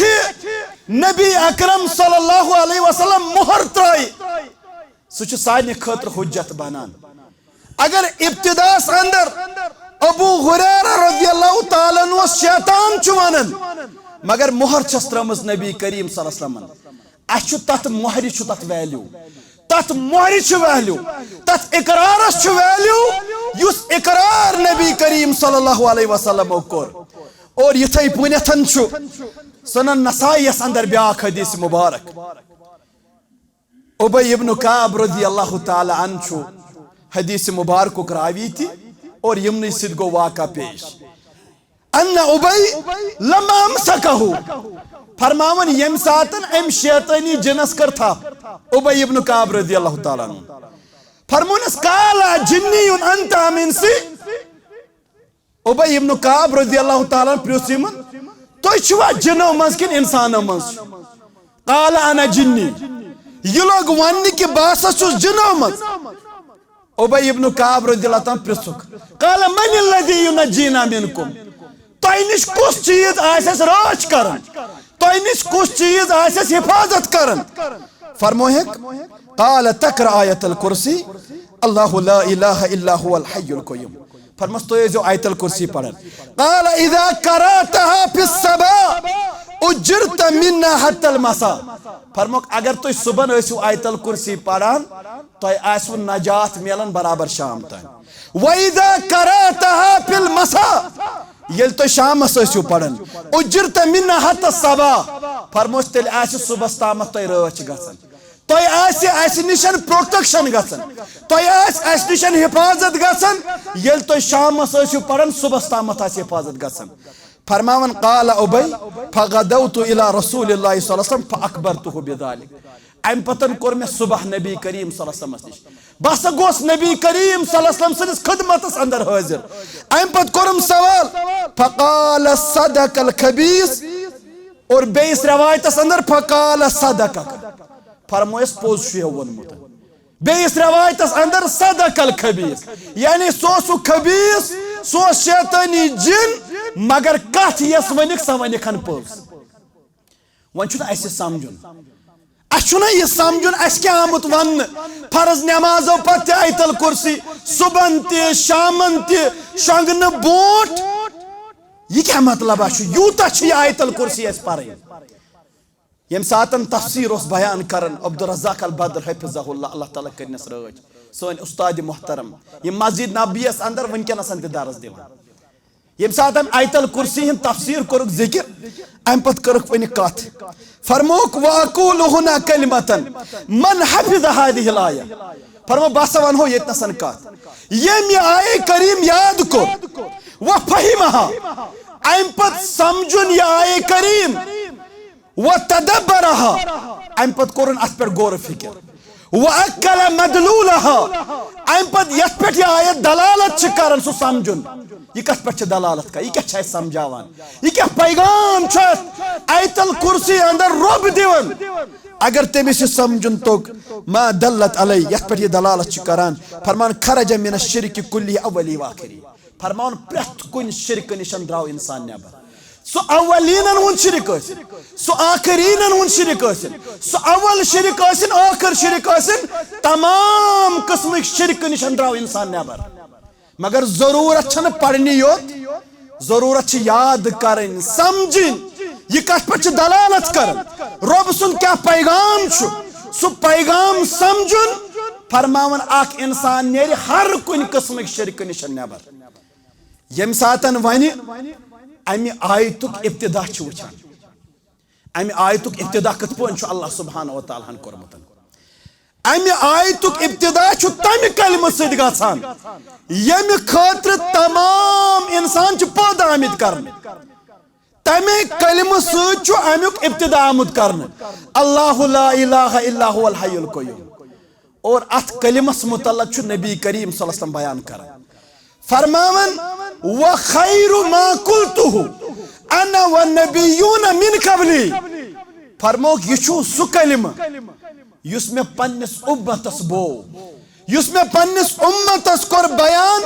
[SPEAKER 1] नबी अकरम सल्लल्लाहु अलैहि वसल्लम मोहर त्राई सुच साने खतर हुज्जत बनान। अगर इब्तिदास अंदर अबू हुरैरा रज़ियल्लाहु ताला अन्हु शैतान छु वनन मगर मोहर छस त्रमस नबी करीम सल्लल्लाहु अलैहि वसल्लम अछु तत मोहर छु तत वैल्यू तत मोहर छु वैल्यू तत इकरारस छु वैल्यू युस इकरार नबी करीम सल्लल्लाहु अलैहि वसल्लम कोर। और यथै पुनथन छु सुनन नसाईस अंदर ब्याख हदीस मुबारक उबय इब्न काब रज़ियल्लाहु ताला अन्हु हदीस मुबारक करावी थी और यमनी सिद गो वाका पेश अन्ना उबय लमा अमसकहु। फरमावन यम सातन एम शैतानी जिनस कर था उबय इब्न काब रज़ियल्लाहु ताला अन्हु। फरमानस काला जिन्नियुन अंता मिनसी। उबय इब्न काब रज़ियल्लाहु ताला प्रियुस यमन तो छुआ जिनो मज किन इंसानो मज। काला अना जिन्नी ये लोग वन्नी के बासा छुस जिनो मज। उबय इब्न काब रज़ियल्लाहु ताला प्रियुसुक काला मन लदी युनजीना मिनकुम तोय निश कुछ चीज आसस राज करन तोय निश कुछ चीज आसस हिफाजत करन। फरमोहेक काल तकरा आयतल कुर्सी अल्लाहु ला इलाहा इल्ला हुवल हय्युल क़य्यूम। फरमस तो ये जो आयतल कुर्सी पढ़न काल इदा करातहा फिस सबा उजरत मिन्ना हत्तल मसा। फरमोक अगर तो सुबह ऐसु आयतल कुर्सी पढ़न तो आसु नजात मिलन बराबर शाम तक। वइदा करातहा फिल मसा यल तो शाम ऐसु पढ़न उजरत मिन्ना हत्त सबा। फरमोस तेल आसु सुबह तामत तो रच गसन तो आस निशन प्रोटेक्शन गसन तो आस निशन हिफाजत गसन यल तो शाम ऐसु पढ़न सुबह तामत आस हिफाजत गसन। फरमावन काल उबय फगदौतु इला रसूलिल्लाहि सल्लल्लाहु अलैहि वसल्लम फअखबरतुहु बिज़ालिक। अम पतन कोर मे सुबह नबी करीम सल्लल्लाहु अलैहि वसल्लम बस गोस नबी करीम सल्लल्लाहु अलैहि वसल्लम खिदमत अंदर हाजिर। अम पत कोरम सवाल फकाल सदकल खबीस और बेस रवायत अंदर फकाल सदकक। फरमोयस पोज छु वनमुत बेस रवायत अंदर सदकल खबीस यानी सो खबीस सो शैतानी जिन मगर कथ यस वनिक स वनिखन पोज। वन छु अस समझुन अछुना ये समझुन अस क्या आमुत वन फर्ज नमाजो पत आयतल कुर्सी सुबह ते शामन ते शंगन बोट ये क्या मतलब यूता आयतल कुर्सी अस पर यम सातन तफसीर उस बयान करन अब्दुल रज़्ज़ाक अल बद्र हफिज़हुल्लाह अल्लाह ताला करनस रज सोन उस्ताद मोहतरम ये मस्जिद नबीस अंदर वनकनस दरस दिवान यम सात आयतल कुर्सी हिंद तफसीर कोरुक जिक्र अम पत करुक वन कथ फरमोक वअकूलु हुना कलिमतन मन हफिज़ हादिहिल आया। फरमो बस वनो यतनसन कथ यम ये आये करीम याद को व फहिमहा अम पत समझुन ये आये करीम व तदब्बरहा अम पत कोरुन अस पे गौर फिक्र वअक्कल मदलूलहा अम पत यथ पे आयत दलालत कर सो समझुन यह कथ पे दलालत का यह क्या समझावान यह क्या पैगाम आयतल कुर्सी अंदर रब दिवन अगर तमिस समझुन तो मा दल्लत अलै यथ पे दलालत करान फरमान खरज मिन शिर्क कुल्ली अवली व आखिरी फरमान प्रथ कुन शिर्क निशन द्राव इंसान नेबर सो अवलीनन हुन शिरक सो आखरीनन हुन शिरक सो अवल शिरक आखिर शिरक तमाम किस्म शिरक निशन द्राव इंसान नेबर मगर जरूरत छन पढ़नी योत जरूरत याद करन समझिन यह कथ पे दलालत कर रब सुन क्या पैगाम सो पैगाम समझुन फरमावन आख इंसान नेर हर कुन किस्म शिरक निशन नेबर यम सातन वनि अमि आयतुक इब्तिदा वुचान अमि आयतुक इब्तिदा कथ पे अल्लाह सुब्हानहु व तआला हन कोरमुत अमि आयतुक इब्तिदा तमि कलम सद गछान यमि खातिर तमाम इंसान पद आमिद करन तमे कलम सद अमुक इब्तिदा आमुद करन अल्लाहु ला इलाहा इल्ला हुवल हय्युल क़य्यूम और अथ कलिमस मुतल्लक नबी करीम सल्लल्लाहु अलैहि वसल्लम बयान कर फरमावन व खैरु मा कुल्तुहु अना व नबियुन मिन कबली फरमोक यह सु कलिम युस में पन्निस उम्मतस बो युस में पन्निस उम्मतस कोर बयान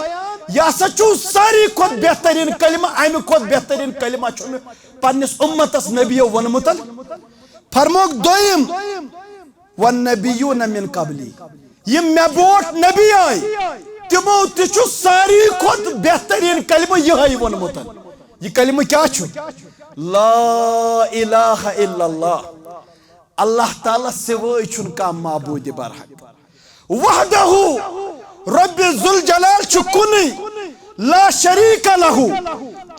[SPEAKER 1] यह सचु सारी खुद बेहतरीन कलिमा अमि खुद बेहतरीन कलिमा छु पन्निस उम्मतस नबियो वनमुत फरमोक दोयम व नबियुन मिन कबली यह मे बोट नबी आय तिमो तु सारी खुद बेहतरीन कलिमा यह वनमुत यह कलिमा क्या छु ला इलाहा इल्लल्लाह अल्लाह ताला सिवाय छुन का माबूद बरहक वहदहु रब्बि जुल जलाल छु कुनी ला शरीक लहु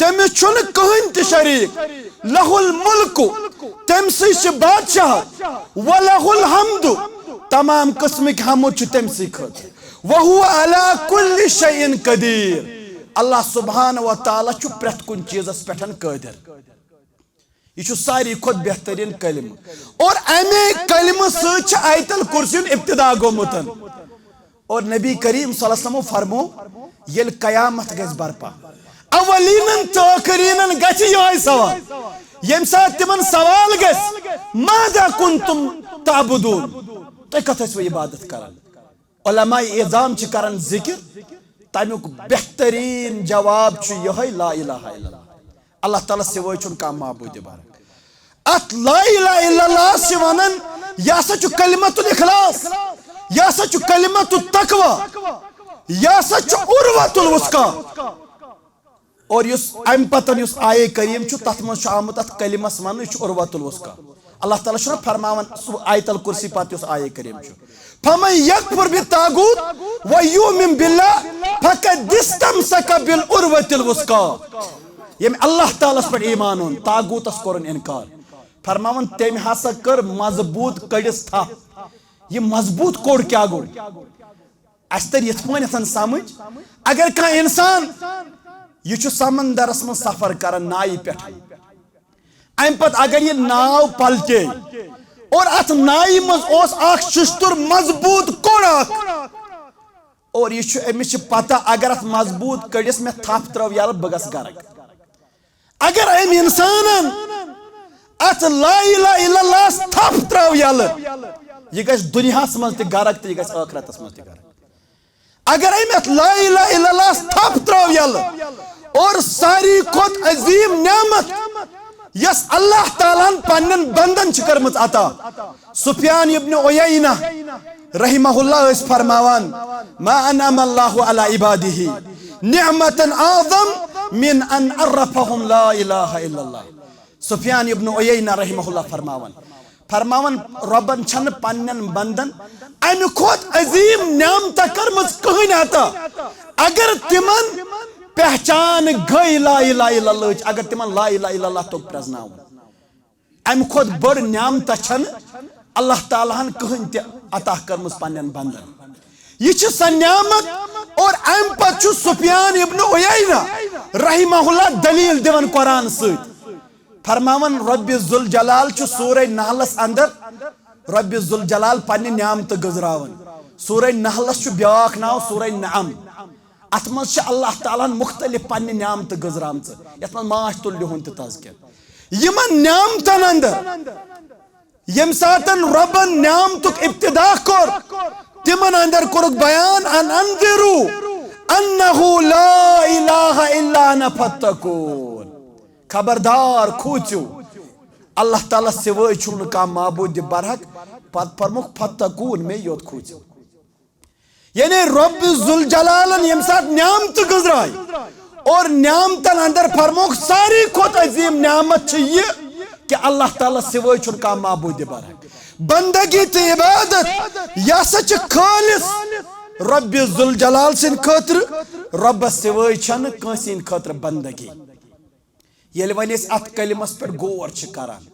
[SPEAKER 1] तम छुन कहन त शरीक लहुल मुल्क तम से बादशाह व लहुल हम्द तमाम किस्म के हमद छु तम से खत व हुवा अला कुल्लि शैइन कदीर अल्लाह सुब्हानहु व तआला छु प्रत कुन चीजस पेठन कादिर यह सारी खुद बेहतरीन कलिम और अमे कलिम सच आयतल कुर्सी इब्तिदा गोमुत और नबी करीम सल्लल्लाहु अलैहि वसल्लम फरमो येल कयामत गज बरपा अवलीनन तो आखरीनन गछ यह सवाल यम साथ तिमन सवाल गस माजा कुंतुम ताबुदून तो कथस व इबादत करन उलमा इज़ाम छ करन जिक्र तमुक बेहतरीन जवाब छ यह ला इलाहा इल्लल्लाह अल्लाह ताला सिवाय छुन का माबूद बार अत ला इलाहा इल्लल्लाह से वनन या सच कलिमतुल इखलास या सच कलिमतुत तकवा या सच उर्वतुल वुस्का और युस अम पतन युस आये करीम छु तथ मन छु आमुत अत कलिमस मन छु उर्वतुल वुस्का अल्लाह ताला छु फरमावन आयतल कुर्सी पात युस आये करीम छु फमन यकफुर बितागूत व युमिन बिल्लाह फकद इस्तमसक बिल उर्वतिल वुस्का यम अल्लाह ताला पर ईमान होन तागूतस करन इनकार फरमावन तेम हसा कर मजबूत कड़िस था ये मजबूत कोड क्या गो अस्तर यथ पन समझ अगर का इंसान यह समंदरस में सफर कर नाई पे अम पत अगर यह नाव पलटे और अत नाई मज शिश्तुर मजबूत कोड और यह अमिस पता अगर अत मजबूत कड़िस में थप त्रव यल बह गस गर्क अगर अम इंसान अत ला इलाहा इल्लल्लाह थप त्रव यल यह गस दुनियास मज त गर्क तो यह गस आखिरतस मज त गर्क अगर अम अत ला इलाहा इल्लल्लाह थप त्रव यल और सारी खुद अजीम नेमत यस अल्लाह ताला पन्न बंदन करमत अता सुफियान इब्न उयैना रहिमहुल्लाह इस फरमावान मा अनअम अल्लाहु अला इबादिही निअमतन आज़म मिन अन अरफहुम ला इलाहा इल्लल्लाह सुफियान इब्न उयैना रहिमहुल्लाह फरमावन रबन छन पन्न बंदन अम खुद अजीम नेमत करमत कहन अता अगर तिमन पहचान गई ला इलाहा इल्लल्लाह अगर तिमन ला इलाहा इल्लल्लाह तो प्रजनाव अम खुद बड़ नेमत छन अल्लाह ताला हन कहन त अता करमस पन्न बंदन यह छ स नेमत और अम पत छु सुफियान इब्न उयैना रहिमहुल्लाह दलील दिवन कुरान सत फरमावन रब्बि जुल जलाल छु सूरह नहलस अंदर रब जुल जलाल पन्ने न्यामत गजरावन सूरह नहलस छु ब्याख नाव सूरह नअम अत मज अल्लाह ताला मुख्तलिफ पन्ने न्यामत गजराम यथ मज माश तुल लिहुन तज़किर यमन न्यामतन अंदर यम सातन रबन न्यामतुक इब्तिदा कोर तिमन अंदर कोरुक बयान अन अंदिरु अन्नहु ला इलाहा इल्ला अना फत्तकून खबरदार खूचू अल्लाह ताला सिवाय छुन का माबूद बरहक पत फरमुख फत्तकून में योत खूचू यानी रब जुल जलालन यम साथ न्यामत गुजराई और न्यामतन अंदर फरमुख सारी खोत अजीम न्यामत ये कि अल्लाह ताला सिवाय छुन का माबूद बरहक बंदगी ते इबादत या सच खालिस रब जुल जलाल सिन खतर रब सिवाय छन कंसिन खतर बंदगी येल वन अत कलिमस पे गौर करान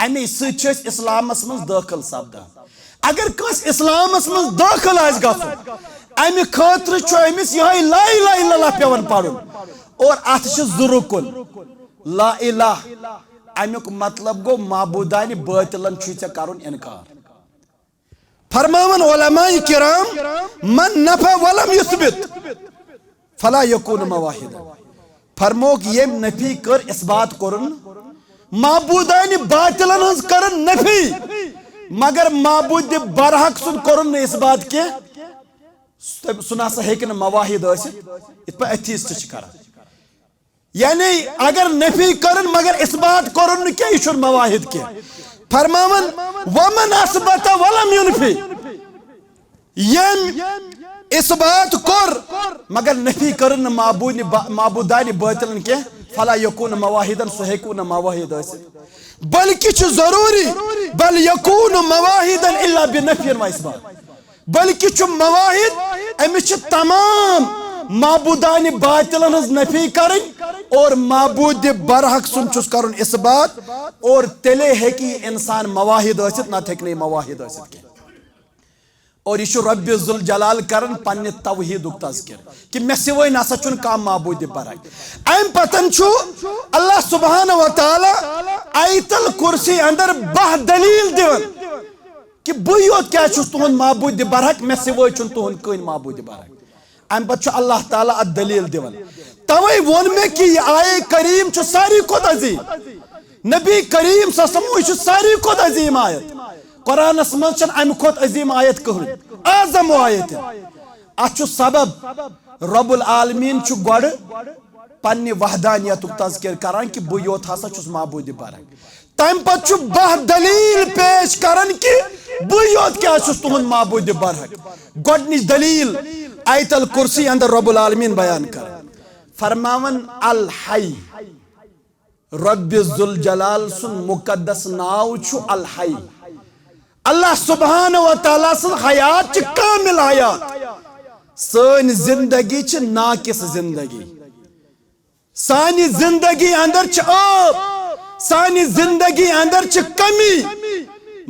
[SPEAKER 1] अमे सत इस्लामस मज दाखिल सपदान अगर कस इस्लामस मज दाखिल आस गछुन अमे खतर अमिस यह ला इलाहा इल्लल्लाह पेवन पढ़ुन और अत जु रुकुन ला इलाह अमुक मतलब गो माबूदान बातिलन करुन इनकार फरमावन उलमाए किराम मन नफा वलम युस्बित फला यकून मवाहिदा फरमोक ये नफी कर इस बात करुन माबूदान बातिलन हज करन नफी मगर माबूद बरहक सुन करुन इस बात के सुना सा हेकन मवाहिद इत पे एथीस्ट कर यानी अगर नफी करन मगर इस बात करुन के यह मवाहिद के फरमावन वमन असबत वलम युनफी यम इस बात कर मगर नफी करन माबूदान बातिलन के फला यकून मवाहिदन सो हेकून मवाहिद बल्कि जरूरी बल यकून मवाहिदन इल्ला बिनफियन व इसबात बल्कि मवाहिद अमिस तमाम माबूदान बातिलन हज नफी करन और माबूद बरहक सुन चुस करुन इस बात और तेले हेकी इंसान मवाहिद नत हेक मवाहिद के और यह रब जुल जलाल करन पन्ने तौहीद तज़किर कि मे सिवाय नसा चुन का माबूद बरहक अम पतन अल्लाह सुब्हानहु व तआला आयतल कुर्सी अंदर 12 दलील दिवन कि बह योत क्या तुहद माबूद बरहक मे सिवाय चुन तुहद कहीं माबूद बरहक अम पे अल्लाह ताला अत दलील दिवन तवे वोन मे कि आये करीम सारी खुद अजीम नबी करीम सल्लल्लाहु सारी खुद अजीम आयत कुरानस मज अम खुद अजीम आयत कहन आजम आयत अत सबब रब्बुल आलमीन गड पन्ने वहदानियत तज़किर करान कि बह योत हसा माबूद बरहक तम पे 12 दलील पेश करन कि बह योत क्या तुहद माबूद बरहक गोडनिच दलील आयतल कुर्सी अंदर रब्बुल आलमीन बयान कर फरमावन अल हई रब जुल जलाल सुन मुकद्दस नाव छु अल हई अल्लाह सुब्हानहु व तआला सुन हयात च कामिल हयात सन जिंदगी च नाकिस जिंदगी सानी जिंदगी अंदर च आब सानी जिंदगी अंदर च कमी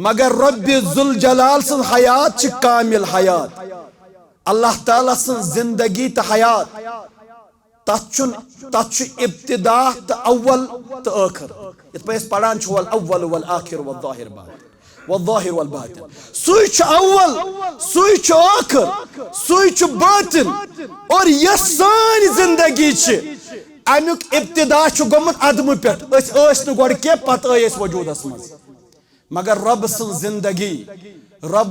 [SPEAKER 1] मगर रब जुल जलाल सुन हयात च कामिल हयात अल्लाह ताला सुन जिंदगी तो हयात तथ इब्तिदा तो अव्वल तो आखिर इत पे पढ़ान वल अव्वल वल आखिर वल ज़ाहिर वल बातिन सुई अव्वल सुई आखिर सुई बातिन और यह सारी जिंदगी अमुक इब्तिदा गोमुत अदम पे गोड़ के पत वजूदस मज मगर रब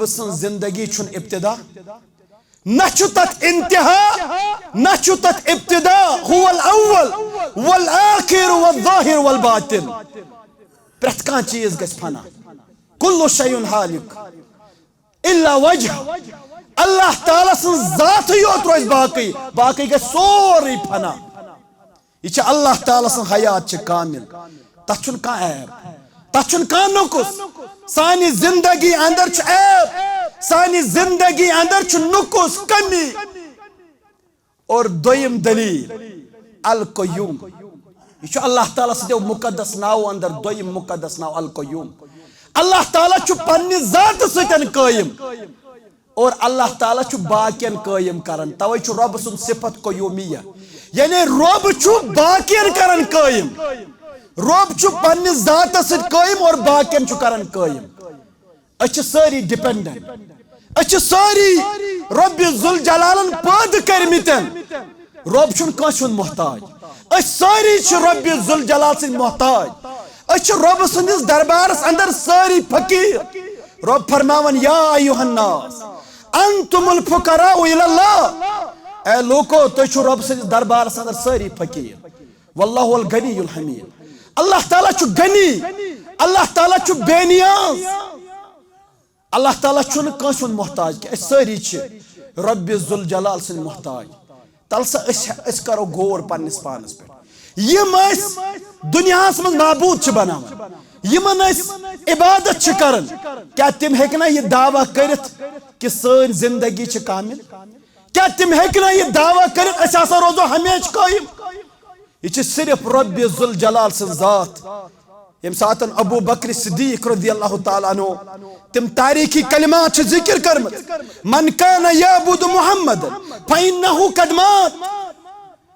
[SPEAKER 1] सुन जिंदगी छुन इब्तिदा न तथ इंतहा न तथ इब्तिदा हुवल अव्वल वल आखिर वल ज़ाहिर वल बातिन प्रत कह चीज गस फना कुल्लु शैउन हालिक इल्ला वजह अल्लाह ताला सुन जात योत रोज बाकी गस सोरी फना यह अल्लाह ताला सुन हयात कामिल तथ छुन का ऐब तथ छुन का नुकुस सानी जिंदगी अंदर ऐब सानी जिंदगी अंदर नुकुस कमी और दोयम दलील अल कय्यूम यह अल्लाह ताला सो मुकद्दस नाव अंदर दोयम मुकद्दस नाव अल कय्यूम अल्लाह ताला पन्ने जात सतन कायम और अल्लाह ताला बाकियन कायम करन तवे रब सुन सिफत कय्यूमिया यानी रब बाकियन करन कायम रब पन्ने जात सत कायम और बाकियन करन कायम अच्छे सारी डिपेंडेंट अच्छे सारी रब जुल जलालन पैद करमितन रब छुन कांसुन मोहताज अस सारी रब जुल जलाल सिन मोहताज अस रब सनिस दरबारस अंदर सारी फकीर रब फरमावन या अय्युहन्नास अंतुमुल फुकरा इलल्लाह ए लोको तो छु रब सनिस दरबारस अंदर सारी फकीर वल्लाहुल गनीयुल हमीद अल्लाह ताला छु गनी अल्लाह ताला छु बेनियाज अल्लाह ताला छुन कांसुन मोहताज कि सारी रब जुल जलाल सिन मोहताज तलसा अस करो गौर पन्निस पानस पे यम दुनियास मज नाबूद बनावन यमन इबादत करन क्या तिम हेकना यह दावा करित कि सन जिंदगी कामिल क्या तिम हेकना यह दावा करित अस हसा रोजो हमेश कायम यह सिर्फ रब जुल जलाल सिन जात यम सातन अबू बकर सिद्दीक रज़ियल्लाहु ताला अन्हु तिम तारीखी कलिमात जिक्र करमत मन कान याबुद मुहम्मद फइन्नहु कद मात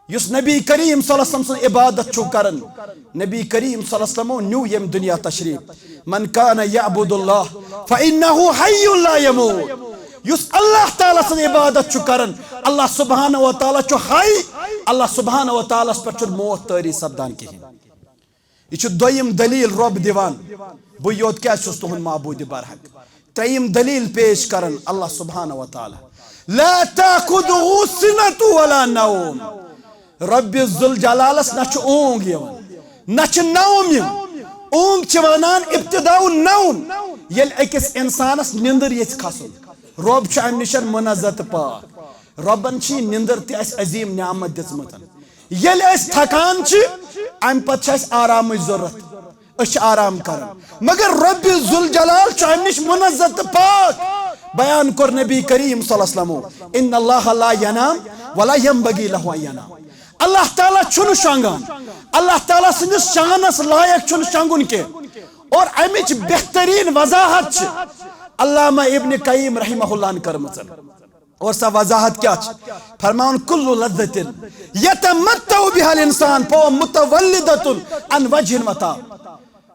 [SPEAKER 1] युस नबी करीम सल्लल्लाहु अलैहि वसल्लम इबादत छु करन नबी करीम सल्लल्लाहु अलैहि वसल्लम न्यू यम दुनिया तशरीफ मन कान याबुदुल्लाह फइन्नहु हय्युन ला यमूत युस अल्लाह ताला से इबादत छु करन अल्लाह सुब्हानहु व तआला छु हय अल्लाह सुब्हानहु व तआला पर छु मौत तारी सपदान कहिन यह दोयम दलील रब दिवान बह योत क्या तुहन माबूद बरहक त्रेयम दलील पेश करन अल्लाह सुब्हानहु व तआला ला ताखुदुहु सिनतु वला नौम रब जुल जलालस न ऊंग न नौम ऊंग वनान इब्तिदाउ नौम येल अकिस इंसानस निंदर ये खसन रब अम निश मुनज़्ज़त पाक रबन निंदर तस अजीम नियामत दित्मत येल थकान अम पे आराम जरूरत आराम कर मगर रब जुल जलाल अम निश मुनज़्ज़त पाक बयान कर नबी करीम सल्लल्लाहु अलैहि वसल्लम इन्नल्लाह ला यनाम वला यंबगी लहु अन यनाम अल्लाह ताला छुन शांगान अल्लाह ताला सनिस शानस लायक छुन शांगुन के और अमिच बेहतरीन वजाहत अल्लामा इब्न कय्यिम रहमहुल्लाह ने करमत और सा वजाहत क्या फरमान कुल्लु लज्जतिन यतमत्तउ बिहल इंसान फो मुतवल्लिदतुन अन वजहिन वता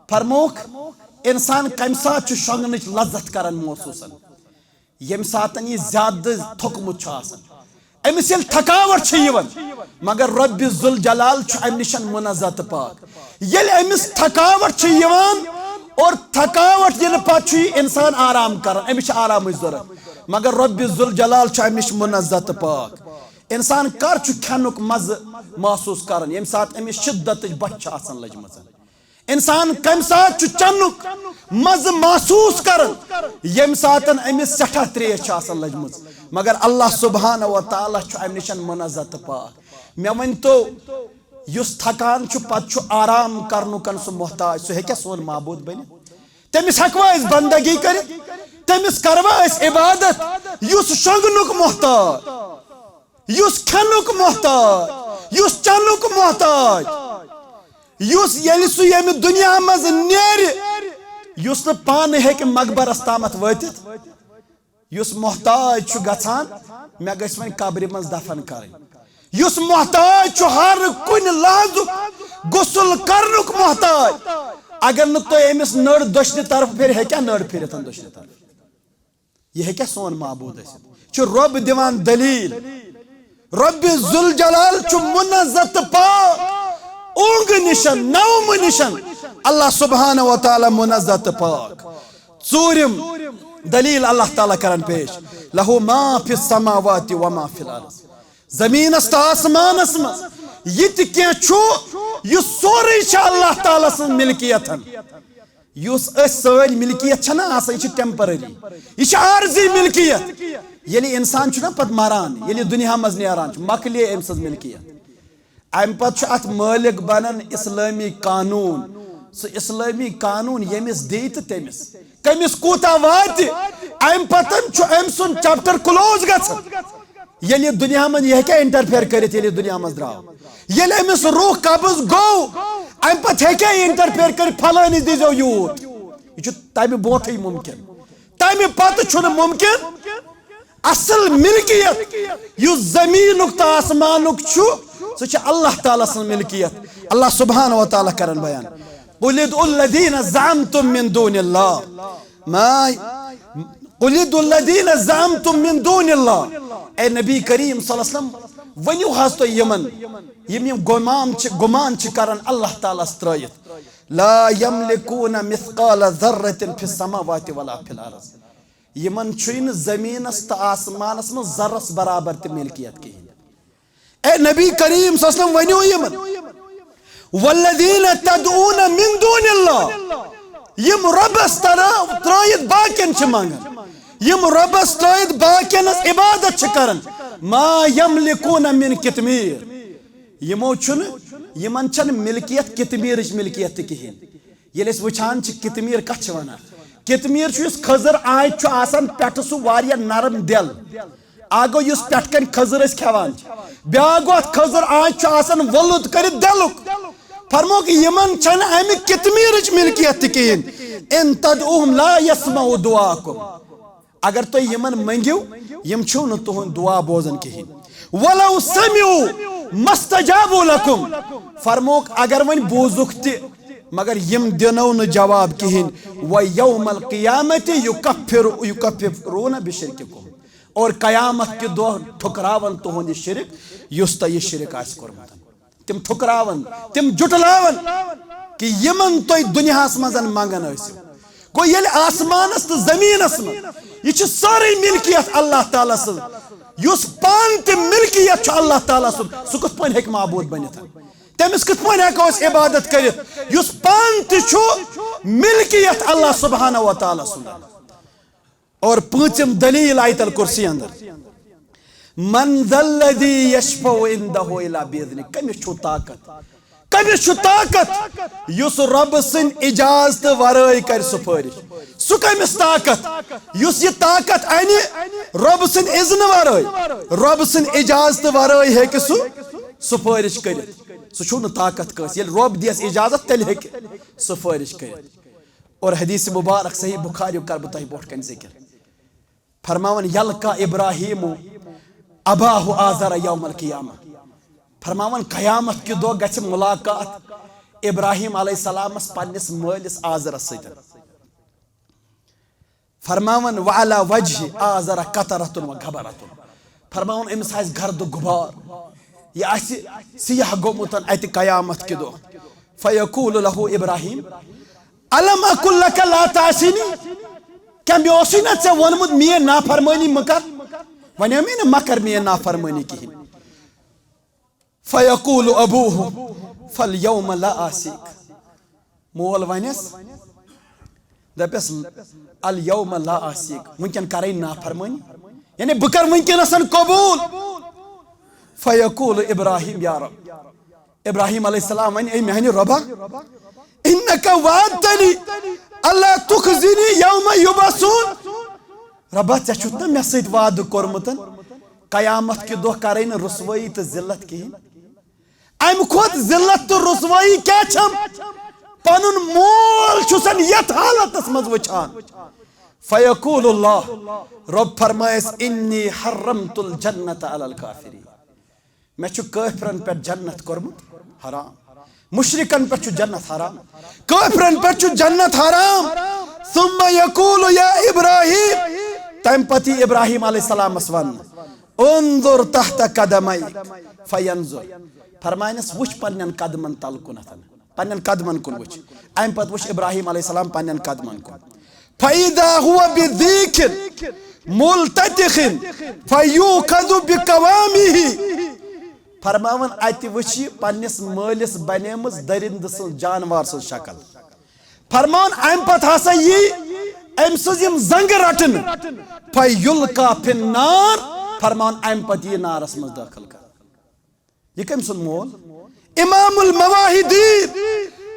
[SPEAKER 1] फरमोक इंसान कम सात शंगनच लज्जत करन महसूस यम सातन ये ज्यादा थोकमुत अमिस ये थकावट मगर रब जुल जलाल अम निश मुनज़्ज़त पाक ये अमिस थकावट और थकावट ये पे इंसान आराम कर अमिस आराम जरूरत मगर रब जुल जलाल अम निश मुनज़्ज़त पाक इंसान कर खेनुक मज महसूस कर ये सात अमिस शिद्दत बच लजम इंसान कम सात चनुक मज महसूस कर ये सात अमिस सठा त्रेश लजम मगर अल्लाह सुब्हानहु व तआला अम निश मुनज़्ज़त पाक मे वन तो युस थकान पे आराम कर सह मोहताज सह हे सोन माबूद बन तमिस हकवा बंदगी कर तमिस करवा इबादत युस शंगनुक मोहताज युस खेनुक मोहताज युस चनुक मोहताज युस येलि सु यम दुनिया मज नेर युस न पान हेक मकबरस तामत वतित युस मोहताज गछान मे गछ वन कब्र मज दफन कर युस मोहताज हर कुन लहजुक गुसल करनुक मोहताज अगर न तो अमिस नड़ दशने तरफ फिर हे क्या नड़ फिर दशने तरफ यह क्या सोन माबूद रब दिवान दलील रब जुल जलाल मुनज़्ज़त पाक ऊंग निशन नौम निशन अल्लाह सुब्हानहु व तआला मुनज़्ज़त पाक चूरिम दलील अल्लाह ताला करन पेश लहु मा फिस समावाति व मा फिल अर्ज़ जमीनस तो आसमानस मज ये युस सोरे अल्लाह ताला सन मिल्कियत युस सारी मिल्कियत यह टेम्पररी यह आर्जी मिल्कियत ये इंसान पत मरान ये दुनिया मज नेरान मकले अम सज मिल्कियत अम पे अत मालिक बनन इस्लामी कानून सह इस्लामी कानून यमिस दे तो तमिस कमिस कूता वात अम पतन अम सुन चैप्टर क्लोज ये दुनिया मन यह क्या इंटरफेयर कर दुनिया मज द्राव ये अमिस रूह कब्ज गो अम पे इंटरफेयर कर फलानी दीजो यूत यह तमि ब्रोट मुमकिन तमि पत मुमकिन असल मिल्कियत युस जमीन तो आसमान सह अल्लाह ताला सन मिल्कियत अल्लाह सुब्हानहु व तआला करन बयान कुल उद्दुल्लज़ीना ज़अमतुम मिन दूनिल्लाह मा कुलिदुल्लज़ीना ज़अमतुम मिन दूनिल्लाह, ए नबी करीम सल्लल्लाहु अलैहि वसल्लम वनियो हस तो यमन यम गुमान छ करन अल्लाह ताला स्त्रयित, ला यमलिकूना मिस्काल ज़र्रतिन फिस समावाति वला फिल अर्ज़, यमन छुन ज़मीनस त आसमानस में ज़र्रस बराबर त मिल्कियत कहीं। ए नबी करीम सल्लल्लाहु अलैहि वसल्लम वनियो यमन वल्लज़ीना तदऊना मिन दूनिल्लाह, यम रब्बस त्रयित बाकियन छ मंगन, यम रब्बस त्रयित बाकियन इबादत छ करन, मा यमलिकूना मिन कितमीर, यमो छुन यमन छन मिल्कियत कितमीर मिल्कियत कहीं। ये वुचान कितमीर कत वनान, कितमीर खजर आय पे सह वारिया नरम दिल, आगो युस पेटकन खजर खेवान, ब्या गो खजर आय वलुद कर दिलुक, फरमो कि यमन छन अमि कितमीर मिल्कियत कहीं। इन तदऊहुम ला यस्मउ दुआकुम, अगर तुम यमन मंगियो यम छो न तुहन दुआ बोजन कहीं। वलौ समिउ मस्तजाबु लकुम, फरमोक अगर वन बोजुक ति मगर यम दिनो न जवाब कहीं। व यौमल क़ियामत युकफ्फिरून बिशिरकिकुम, और कयामत के दो ठुकरावन तुहन शिरक युस तो यह शिरक आस कोरमुत, तिम ठुकरावन तिम जुटलावन कि यमन तुम दुनियास मजन मंगन आसियो। गो ये आसमानस तो जमीनस में यह सारी मिल्कियत अल्लाह ताला सज, युस पान ते मिल्कियत अल्लाह ताला सज, सह कथ पन हेक माबूद बनित, तमिस कथ पन हेको इबादत करित युस पान ते मिल्कियत अल्लाह सुब्हानहु व तआला सज। और पांचम दलील आयतल कुर्सी अंदर, मन ज़ल्लज़ी यशफ़उ इंदहु इल्ला बिइज़्नि, कमिस छु ताकत युस रब सिन इजाजत वराई कर सुफारिश, सु कमिस ताकत युस ये ताकत अने रब सिन इज़्न वराई, रब सिन इजाजत वराई हेक सु सुफारिश करित, सु छु न ताकत कस, ये रब दियस इजाजत तेल हेक सुफारिश करित। और हदीस मुबारक सही बुखारी कर बताई बोट कन जिक्र, फरमावन यल्का इब्राहिम अबाहु आज़रा यौमल क़ियामा, फरमावन क़यामत के दो गछ मुलाकात इब्राहिम अलैहिस्सलामस पन्निस मालिस आज़रस सत, फरमावन व अला वजहि आज़रा कतरतुन व गबरतुन, फरमावन अमिस आस गर्द गुबार, यह आस सियाह गोमुतन अत क़यामत के दो। फयकूलु लहु इब्राहिम अलम अकुल लक ला तासिनी, क्या मे ओसुई ना ऐ वोनमुत मे नाफरमानी मकर, वने मे न मकर मे नाफरमानी कहीं। फयकूलु अबूहु फल यौम ला आसिक, मोल वनस दपस अल यौम ला आसिक, वनकन करे नाफरमानी, यानी बकर वनकनसन कबूल। फयकूलु इब्राहिम या रब, इब्राहिम अलैहिस्सलाम वन ए मेहनी रबा इन्नका वादतनी अल्ला तुखजिनी यौम युबसून, रबा ऐ छुत न मे सत वाद कोरमुतन कयामत के दो करे न रुसवाई तो जिल्लत कहीं। अम खुद जिल्लत तो रुसवाई क्या छम पनुन मोल छुसन यथ हालतस मज वचान। फयकूलुल्लाह, रब फरमायस इन्नी हर्रमतुल जन्नत अलल काफिरीन, मैं छु काफिरन पे जन्नत कोरमुत हराम, मुशरिकन पे छु जन्नत हराम, काफिरन पे छु जन्नत हराम। सुम्मा यकूलु या इब्राहिम, तम पति इब्राहिम अलैहिस्सलाम वन उन्जुर तहत कदमई फयंजुर, फरमायनस वुच पन्नन कदमन तल कुनथन, पन्नन कदमन कुन वुच, अम पत वुच इब्राहिम अलैहिस्सलाम पन्नन कदमन कुन। फइदा हुवा बिदीकिन मुल्ततिखिन फयूखज़ु बिकवामिही, फरमावन अति वुची पन्निस मालिस बनेमस दरिंद सं जानवर सं शक्ल, फरमान अम पत हसा यी अम सम जंग रटन फयुल्का फिन्नार, फरमान अम पत यी नारस मज दाखिल कर। यह कम सुन मोल इमामुल मवाहिदीन,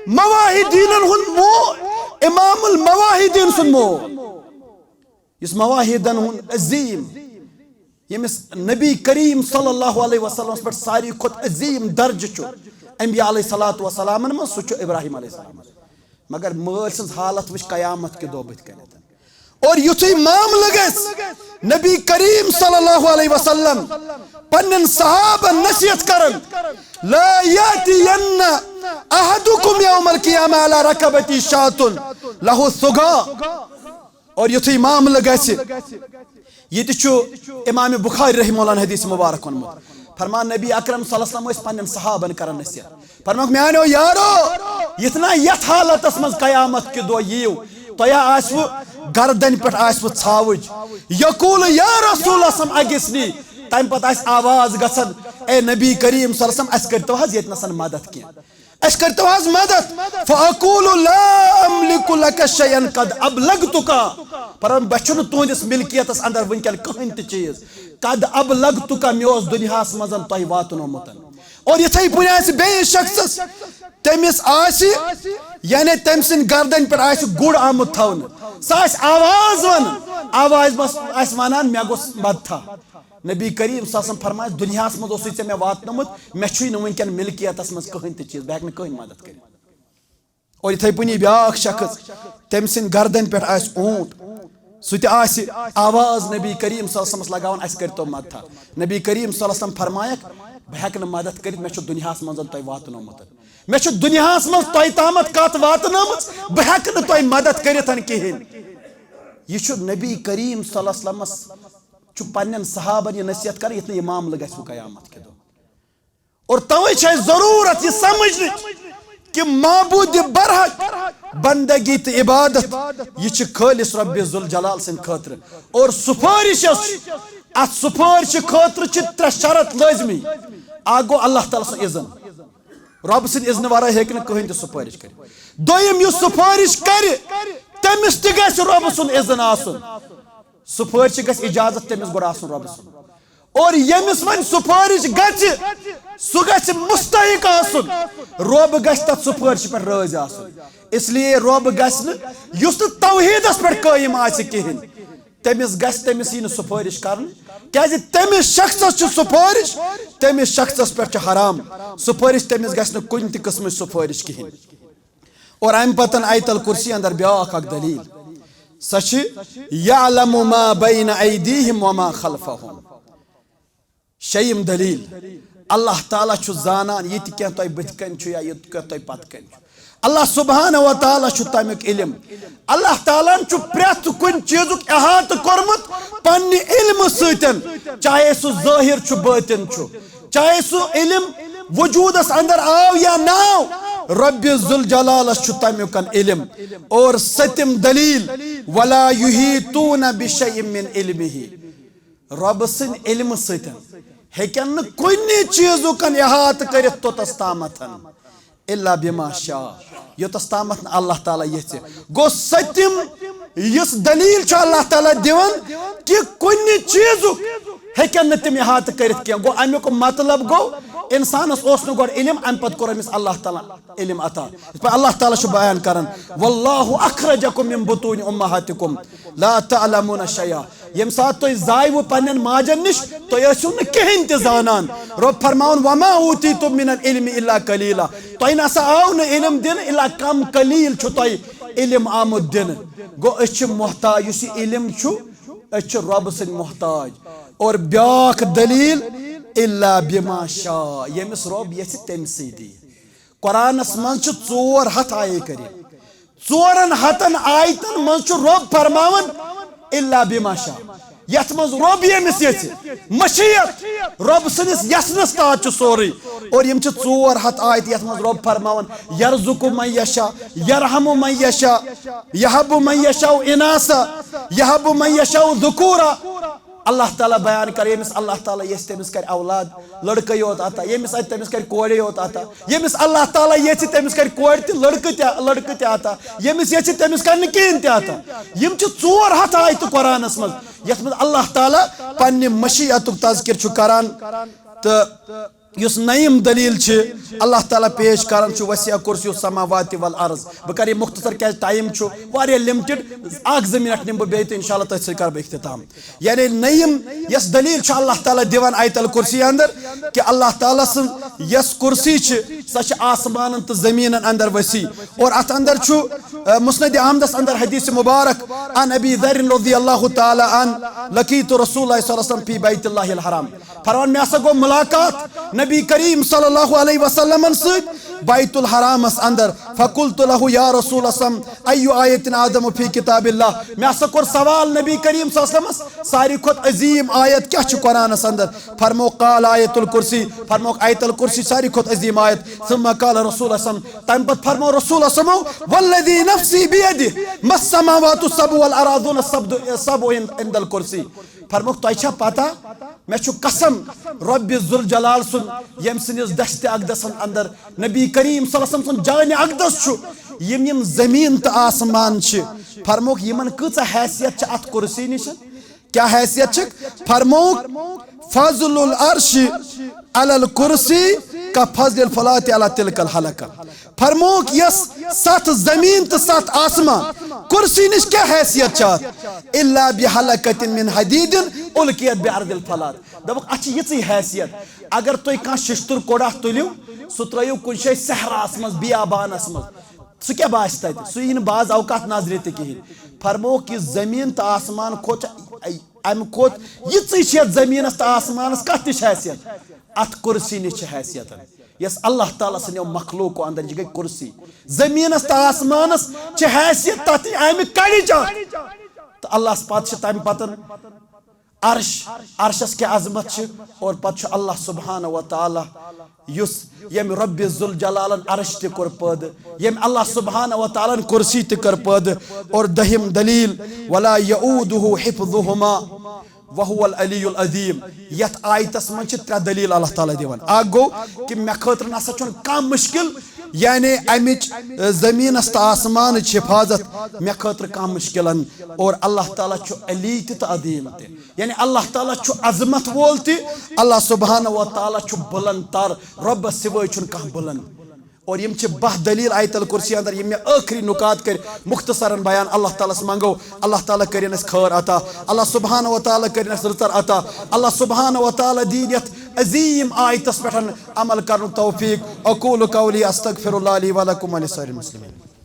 [SPEAKER 1] मवाहिदीनन हुन मोल, इमामुल मवाहिदीन सुन मोल, इस मवाहिदन हुन अजीम, यमिस नबी करीम सल्लल्लाहु अलैहि वसल्लम पर सारी खुद अजीम दर्ज छु अंबिया अलैहिस्सलातु वस्सलामन में सु छु इब्राहिम अलैहिस्सलाम, मगर माल सज हालत वच कयामत के दो बत कन। और युथुई मामला गस नबी करीम सल्लल्लाहु अलैहि वसल्लम पन्नन सहाबा नसीहत करन, ला यातियन्ना अहदुकुम यौमल क़ियामा अला रकबती शातुन लहु सुगा, और युथुय मामला गछि ये इमाम बुखारी रहमहुल्लाह हदीस मुबारक वोनमुत फरमान नबी अकरम सल्लल्लाहु अलैहि वसल्लम पन्न सहाबन करन नसीहत फरमान म्यानो यारो इतना यथ हालतस मज कयामत के दो यीव तया आसवु गर्दन पे आसवु छावज यकूल या रसूल सम अगिसनी तम पत आस आवाज गसन ए नबी करीम सल्लल्लाहु अलैहि वसल्लम अस करतो हज यतनसन मदद की अस करतो हज मदद फअकूलु ला अमलिकु लक शयअन कद अबलगतुका पर बचन तुंदिस मिल्कियतस अंदर वनकल कहिन त चीज कद अबलगतुका म्योस दुनियास मजन तय वातनोमतन और यथै पुनास बे शख्स तमिस आसी यानी तम सिन गर्दन पे आस गुड़ आमुत थवन सास आवाज वन आवाज बस आस वनान मे गोस मद था नबी करीम सल्लल्लाहु अलैहि फरमाय दुनियास मज ओसुय से मे वातनोमत मे छु न वनकन मिल्कियतस मज कहिन त चीज बे कहिन मदद कर और यथै पुनी ब्याख शख्स तम सिन गर्दन पे आस ऊंट सुत आवाज नबी करीम सल्लल्लाहु अलैहि वसल्लम लगावन अस करतो मद था नबी करीम सल्लल्लाहु अलैहि वसल्लम फरमायक बह हेक न मदद कर मे छु दुनियास मज तय वातनोमत मे छु दुनियास मज तय तामत कत वातनोमत बह हेक न तय मदद करितन किहिन ये छु नबी करीम सल्लल्लाहु अलैहि वसल्लम छु पन्नन सहाबन ये नसीहत कर इतने इमाम लगस कयामत के दो और तवे छै जरूरत ये समझने कि माबूद बरहक बंदगी तो इबादत ये खालिस रब्बे जुल जलाल सिंद खतर और सुपारिश अत सुपारिश खतर त्रे शरत लाजमी आगो अल्लाह ताला सो इज़न रब सिंद इज़न वरा हेक न कहिन त सुपारिश कर दोयम यु सुपारिश कर तमिस त गस रब सुन इज़न आसन सुपारिश गस इजाजत तमिस गोड आसन रब सुन और यमिस वन सुपारिश गच सु गच मुस्तहिक आसन रब गस तत सुपारिश पर राज आसन इसलिए रब गस न युस तौहीदस पर कायम आसि किहिन तमिस गस तमिस यी न सुपारिश करन क्याज तमिस शख्सस छु सुपारिश तमिस शख्सस पर छु हराम सुपारिश तमिस गस न कुन त किस्म सुपारिश किहिन और अम पतन आयतल कुर्सी अंदर ब्याख अक दलील सच यअलमु मा बैन ऐदीहिम व मा खल्फहुम शयम दलील अल्लाह ताला छु जानान ये क्या तय बथकन छु या ये क्या तय पतकन छु अल्लाह सुब्हानहु व तआला छु तमिक इल्म अल्लाह ताला छु प्रत कुन चीजुक अहात करमत पन्नि इल्म सतन चाहे सु जाहिर छु बातिन छु चाहे सु इल्म वजूदस अंदर आव या नाव रब्बे जुल जलाल छु तमिकन इल्म और सत्यम दलील वला युहीतून बिशैइन मिन इल्मिही रब सिन इल्म सतन हेकन न कुन्नी चीजुकन इहात करित तोतस तामतन इल्ला बिमा शा योतस तामत अल्लाह ताला यचे गो सत्यम यस दलील छ अल्लाह ताला दिवन कि कुन्नी चीजुक हेकन न तिम इहात करित के गो अमुक मतलब गो इंसानस ओस न गोड इल्म अम पत कोर अमिस अल्लाह ताला इल्म अता पर अल्लाह ताला छु बयान करन वल्लाहु अखरजकुम मिन बुतून उम्महातिकुम ला तअलमुन शैया यम सात तो जायव पन्न माजन निश तो यसु न कहिन त जानान रब फरमाउन वमा ऊतीतुम मिन इल्म इल्ला कलीला तो इन असा आव न इल्म दिन इल्ला कम कलील छु तो इल्म आमुद दिन गो अछ मोहताज युस इल्म छु अछ रब सिन मोहताज और ब्याख दलील इल्ला बिमा शा यमिस रब यस तमसी दी कुरानस मन छु 4 हथ आये करी 4 हथन आयतन मन छु रब फरमावन इल्ला बिमा शा यथ मज रब यमिस यस मशीयत रब सनिस यसनस ताज छु सोरी और यम छु 4 हथ आयत यथ मज रब फरमावन यरजुकु मन यशा यरहमु मन यशा यहबु मन यशा इनासा यहबु मन यशा ذुकूरा अल्लाह ताला बयान करे यमिस अल्लाह ताला यस तमिस कर औलाद लड़का योत आता यमिस तमिस कर कोड़े योत आता यमिस अल्लाह ताला यस तमिस कर कोड़ त लड़का त आता यमिस यस तमिस कर न किन त आता यम छु 4 हथ आयत कुरानस मज यस मज अल्लाह ताला पन्नि मशीअतुक तज़किर छु करान त युस नईम दलील छ अल्लाह ताला पेश करन छु वसिया कुर्सी समावाति वल अर्ज बकर मुख्तसर क्या टाइम छु वारिया लिमिटेड 1 मिनट निम बे तो इंशाल्लाह तस कर बे इख्तिताम यानी नईम यस दलील छ अल्लाह ताला दिवन आयतल कुर्सी अंदर कि अल्लाह ताला सन यस कुर्सी छ सच आसमान त जमीन अंदर वसी और अत अंदर छु मुस्नद अहमद अंदर हदीस मुबारक अन अबी ذر रضी अल्लाह ताला अन लकीत रसूलुल्लाह सल्लल्लाहु अलैहि वसल्लम फी बैतुल्लाहिल हराम फरमान में असा गो मुलाकात नबी करीम सल्लल्लाहु अलैहि वसल्लम बैतुल हरामस अंदर फकुल्तु लहु या रसूल असम अय्यु आयतिन आदम फी किताबिल्लाह मैं हसा कोर सवाल नबी करीम सल्लल्लाहु अलैहि वसल्लम सारी खुद अजीम आयत क्या छु कुरानस अंदर फरमो काल आयतुल कुर्सी फरमो आयतुल कुर्सी सारी खुद अजीम आयत सुम्मा काल रसूल असम तम पत फरमो रसूल असम वल्लदी नफ्सी बियदि मस समावातु सबु वल अरादुन सबु इंदल कुर्सी फरमो तो पता मैं छु कसम रब्बि जुल जलाल सुन यम सनिस दस्त अकदस अंदर नबी करीम सल्लल्लाहु अलैहि वसल्लम जान अकदस छु यम जमीन तो आसमान छ फरमोक यमन कचा हैसियत छ अत कुर्सी निश क्या हैसियत छ फरमोक फजलुल अर्श अलल कुर्सी का फजल फलात अला तिलकल हलका फरमोक यस सत जमीन तो सत आसमान कुर्सी निश क्या हैसियत छ इल्ला बिहलकतिन मिन हदीदिन उलकियत बिअर्दिल फलात दबक अच्छी यी हैसियत अगर तुम कह शिश्तुर कोड़ा तुलियो सह त्रो कुन शे सहरास मज बियाबानस मज सह क्या बास तत सह यी बाज अवकात नजर कहें फरमो कि जमीन तो आसमान खोच अम खोत यी जमीन तो आसमानस कत हैसियत अत कुर्सी निश हैसियत यस अल्लाह ताला सनो मखलूक अंदर यह गई कुर्सी जमीनस तो आसमानस हैसियत तथ अमि कड़ी तो अल्लाह पत तम पतन अर्श अर्शस क्या अजमत और पत अल्लाह सुब्हानहु व तआला युस यम रब्बि जुल जलालन अर्श ते कर पद यम अल्लाह सुब्हानहु व तआला कुर्सी ते कर पद और दहिम दलील वला यऊदुहु हिफ्जुहुमा वहुवल अलीयुल अज़ीम यत आयतस मन त्रे दलील अल्लाह ताला दिवन आ गो कि मे खतर नसा छन कम मुश्किल यानी अमिच जमीनस तो आसमान हिफाजत मे खतर कम मुश्किलन और अल्लाह ताला छु अली ते अज़ीम ते यानी अल्लाह ताला छु अजमत वोल ते अल्लाह सुब्हानहु व तआला छु बुलंद तर रब सिवाय छु कह बुलंद और यम बह दलील आयतल कुर्सी अंदर यम आखिरी नुकात कर मुख्तसरन बयान अल्लाह ताला से मंगो अल्लाह ताला करिन खैर अता अल्लाह सुब्हानहु व तआला करिन रिजक अता अल्लाह सुब्हानहु व तआला दीन यत अजीम आयतस पे अमल कर तौफीक अकूलु कौली अस्तगफिरुल्लाह ली व लकुम व लिसाइरिल मुस्लिमीन।